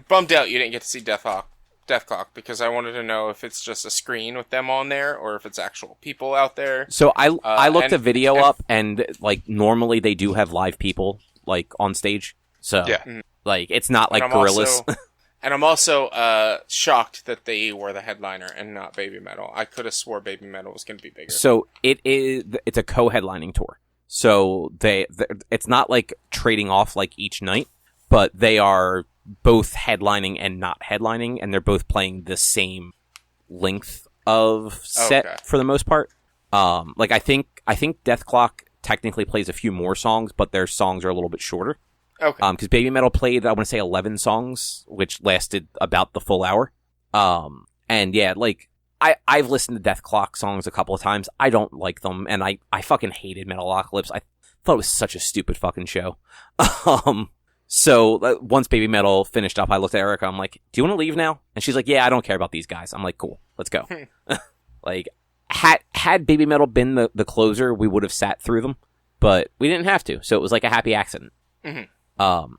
Speaker 3: bummed out you didn't get to see Deathclock, because I wanted to know if it's just a screen with them on there or if it's actual people out there.
Speaker 1: So I looked the video up, and, like, normally they do have live people, like, on stage. So
Speaker 2: yeah.
Speaker 1: Like, it's not like gorillas.
Speaker 3: And I'm also shocked that they were the headliner and not BABYMETAL. I could have swore BABYMETAL was going to be bigger.
Speaker 1: So it's a co-headlining tour. So it's not like trading off, like, each night, but they are both headlining and not headlining, and they're both playing the same length of set for the most part. Like, I think Deathclock technically plays a few more songs, but their songs are a little bit shorter.
Speaker 3: Okay.
Speaker 1: Because BABYMETAL played, I want to say, 11 songs, which lasted about the full hour. And yeah, like, I've listened to Deathclock songs a couple of times. I don't like them, and I fucking hated Metalocalypse. I thought it was such a stupid fucking show. So once BABYMETAL finished up, I looked at Erica. I'm like, "Do you want to leave now?" And she's like, "Yeah, I don't care about these guys." I'm like, "Cool, let's go." Like, had BABYMETAL been the closer, we would have sat through them, but we didn't have to. So it was like a happy accident.
Speaker 3: Mm-hmm.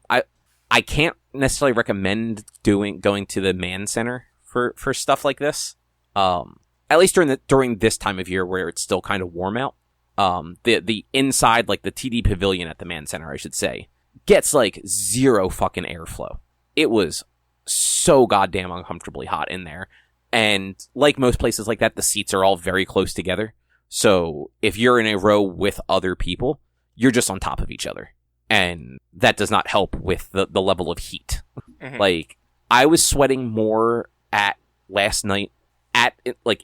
Speaker 1: I can't necessarily recommend going to the Man Center for stuff like this. At least during this time of year where it's still kind of warm out. The inside, like the TD Pavilion at the Man Center, I should say, gets, like, zero fucking airflow. It was so goddamn uncomfortably hot in there. And like most places like that, the seats are all very close together. So if you're in a row with other people, you're just on top of each other. And that does not help with the level of heat. Mm-hmm. Like, I was sweating more last night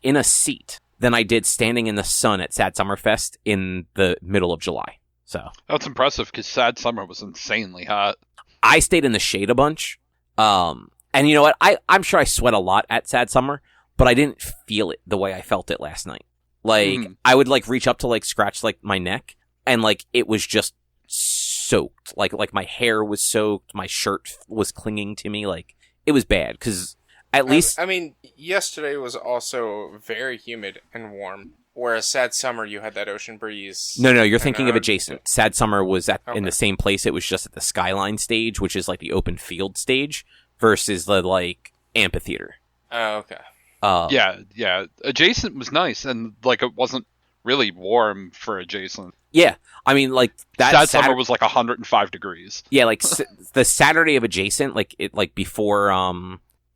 Speaker 1: in a seat than I did standing in the sun at Sad Summer Fest in the middle of July. So
Speaker 2: that's impressive, because Sad Summer was insanely hot.
Speaker 1: I stayed in the shade a bunch. And you know what? I'm sure I sweat a lot at Sad Summer, but I didn't feel it the way I felt it last night. Like, I would, like, reach up to, like, scratch, like, my neck, and, like, it was just soaked. Like my hair was soaked, my shirt was clinging to me. Like, it was bad, because at least...
Speaker 3: I mean, yesterday was also very humid and warm. Whereas Sad Summer, you had that ocean breeze.
Speaker 1: No, you're thinking of adjacent. Sad Summer was in the same place. It was just at the Skyline stage, which is, like, the open field stage, versus the, like, amphitheater.
Speaker 3: Oh, okay.
Speaker 2: Yeah. Adjacent was nice, and, like, it wasn't really warm for adjacent.
Speaker 1: Yeah. I mean, like, that
Speaker 2: Sad Summer was, like, 105 degrees.
Speaker 1: Yeah, like, the Saturday of adjacent, like, before,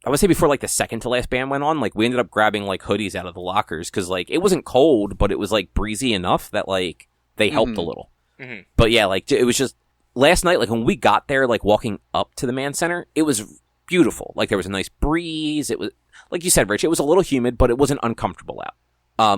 Speaker 1: I would say before like the second to last band went on, like we ended up grabbing like hoodies out of the lockers because like it wasn't cold, but it was like breezy enough that like they helped a little. Mm-hmm. But yeah, like it was just last night, like when we got there, like walking up to the Man Center, it was beautiful. Like there was a nice breeze. It was, like you said, Rich, it was a little humid, but it wasn't uncomfortable out.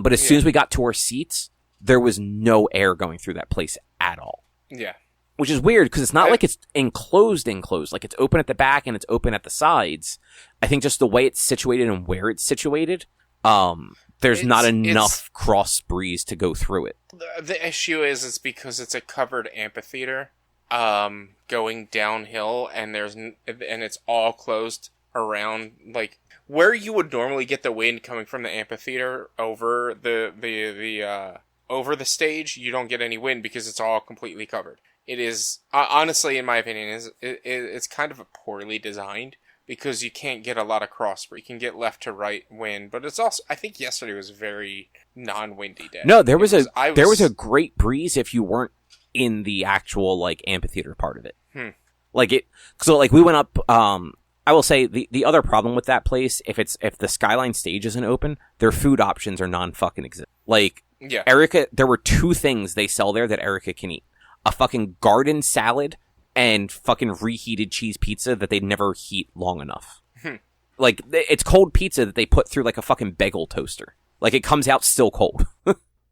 Speaker 1: But as soon as we got to our seats, there was no air going through that place at all.
Speaker 3: Yeah.
Speaker 1: Which is weird because it's not like it's enclosed. Like it's open at the back and it's open at the sides. I think just the way it's situated and where it's situated, there's not enough cross breeze to go through it.
Speaker 3: The issue is it's because it's a covered amphitheater, going downhill, and it's all closed around, like where you would normally get the wind coming from the amphitheater over over the stage. You don't get any wind because it's all completely covered. It is honestly, in my opinion, it's kind of poorly designed because you can't get a lot of cross breeze. You can get left to right wind, but it's also, I think yesterday was a very non-windy day.
Speaker 1: No, there was a great breeze if you weren't in the actual like amphitheater part of it. Like we went up. I will say the other problem with that place, if the Skyline stage isn't open, their food options are non-fucking exist. Like Erica, there were 2 things they sell there that Erica can eat. A fucking garden salad and fucking reheated cheese pizza that they'd never heat long enough. Like, it's cold pizza that they put through like a fucking bagel toaster. Like, it comes out still cold.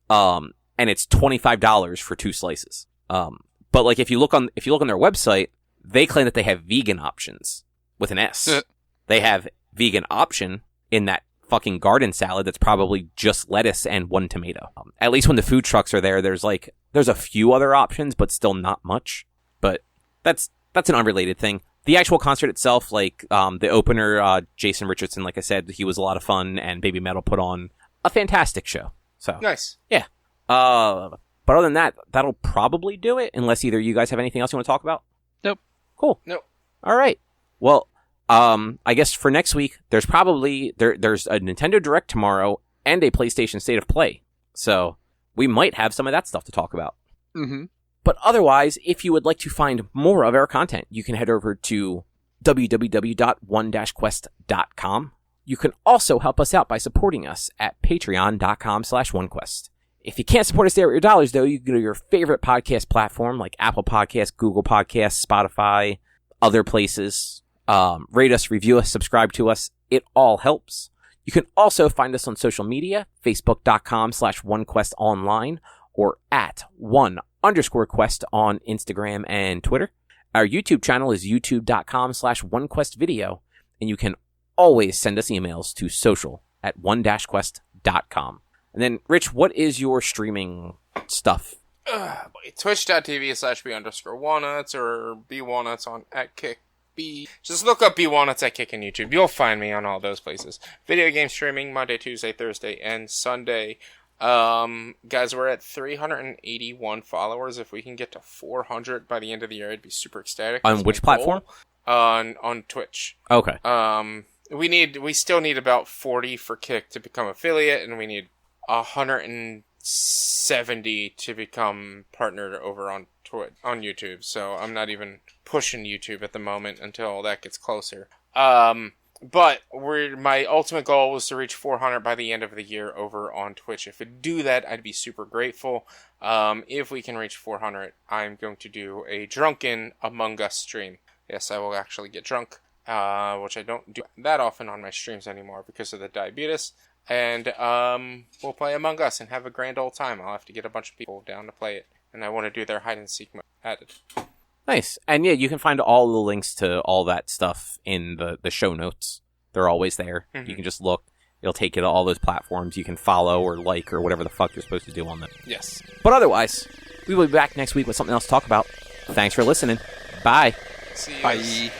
Speaker 1: And it's $25 for 2 slices. But like, if you look on their website, they claim that they have vegan options with an S. They have vegan option in that fucking garden salad that's probably just lettuce and 1 tomato. At least when the food trucks are there, there's a few other options, but still not much. But that's an unrelated thing. The actual concert itself, like the opener, Jason Richardson, like I said, he was a lot of fun, and BABYMETAL put on a fantastic show. So
Speaker 3: nice.
Speaker 1: Yeah. But other than that, that'll probably do it, unless either you guys have anything else you want to talk about.
Speaker 2: Nope.
Speaker 1: Cool.
Speaker 3: Nope.
Speaker 1: All right. Well, I guess for next week, there's probably there's a Nintendo Direct tomorrow and a PlayStation State of Play. So we might have some of that stuff to talk about.
Speaker 2: Mm-hmm.
Speaker 1: But otherwise, if you would like to find more of our content, you can head over to www.one-quest.com. You can also help us out by supporting us at patreon.com/onequest. If you can't support us there with your dollars, though, you can go to your favorite podcast platform like Apple Podcasts, Google Podcasts, Spotify, other places. Rate us, review us, subscribe to us. It all helps. You can also find us on social media, facebook.com/onequestonline or at @1_quest on Instagram and Twitter. Our YouTube channel is youtube.com/onequestvideo, and you can always send us emails to social@one-quest.com. And then, Rich, what is your streaming stuff?
Speaker 3: Twitch.tv/B_walnuts or BWalnuts at Kick. Just look up BWalnuts at Kick on YouTube. You'll find me on all those places. Video game streaming Monday, Tuesday, Thursday, and Sunday. Guys, we're at 381 followers. If we can get to 400 by the end of the year, I'd be super ecstatic.
Speaker 1: On which platform?
Speaker 3: On Twitch.
Speaker 1: Okay.
Speaker 3: We still need about 40 for Kick to become affiliate, and we need 170 to become partnered over on YouTube. So I'm not even pushing YouTube at the moment until that gets closer. But my ultimate goal was to reach 400 by the end of the year over on Twitch. If we do that, I'd be super grateful. If we can reach 400, I'm going to do a drunken Among Us stream. Yes, I will actually get drunk, which I don't do that often on my streams anymore because of the diabetes. And we'll play Among Us and have a grand old time. I'll have to get a bunch of people down to play it. And I want to do their hide and seek mode added.
Speaker 1: Nice. And yeah, you can find all the links to all that stuff in the show notes. They're always there. Mm-hmm. You can just look. It'll take you to all those platforms. You can follow or like or whatever the fuck you're supposed to do on them.
Speaker 3: Yes.
Speaker 1: But otherwise, we will be back next week with something else to talk about. Thanks for listening. Bye.
Speaker 3: See you.
Speaker 2: Bye.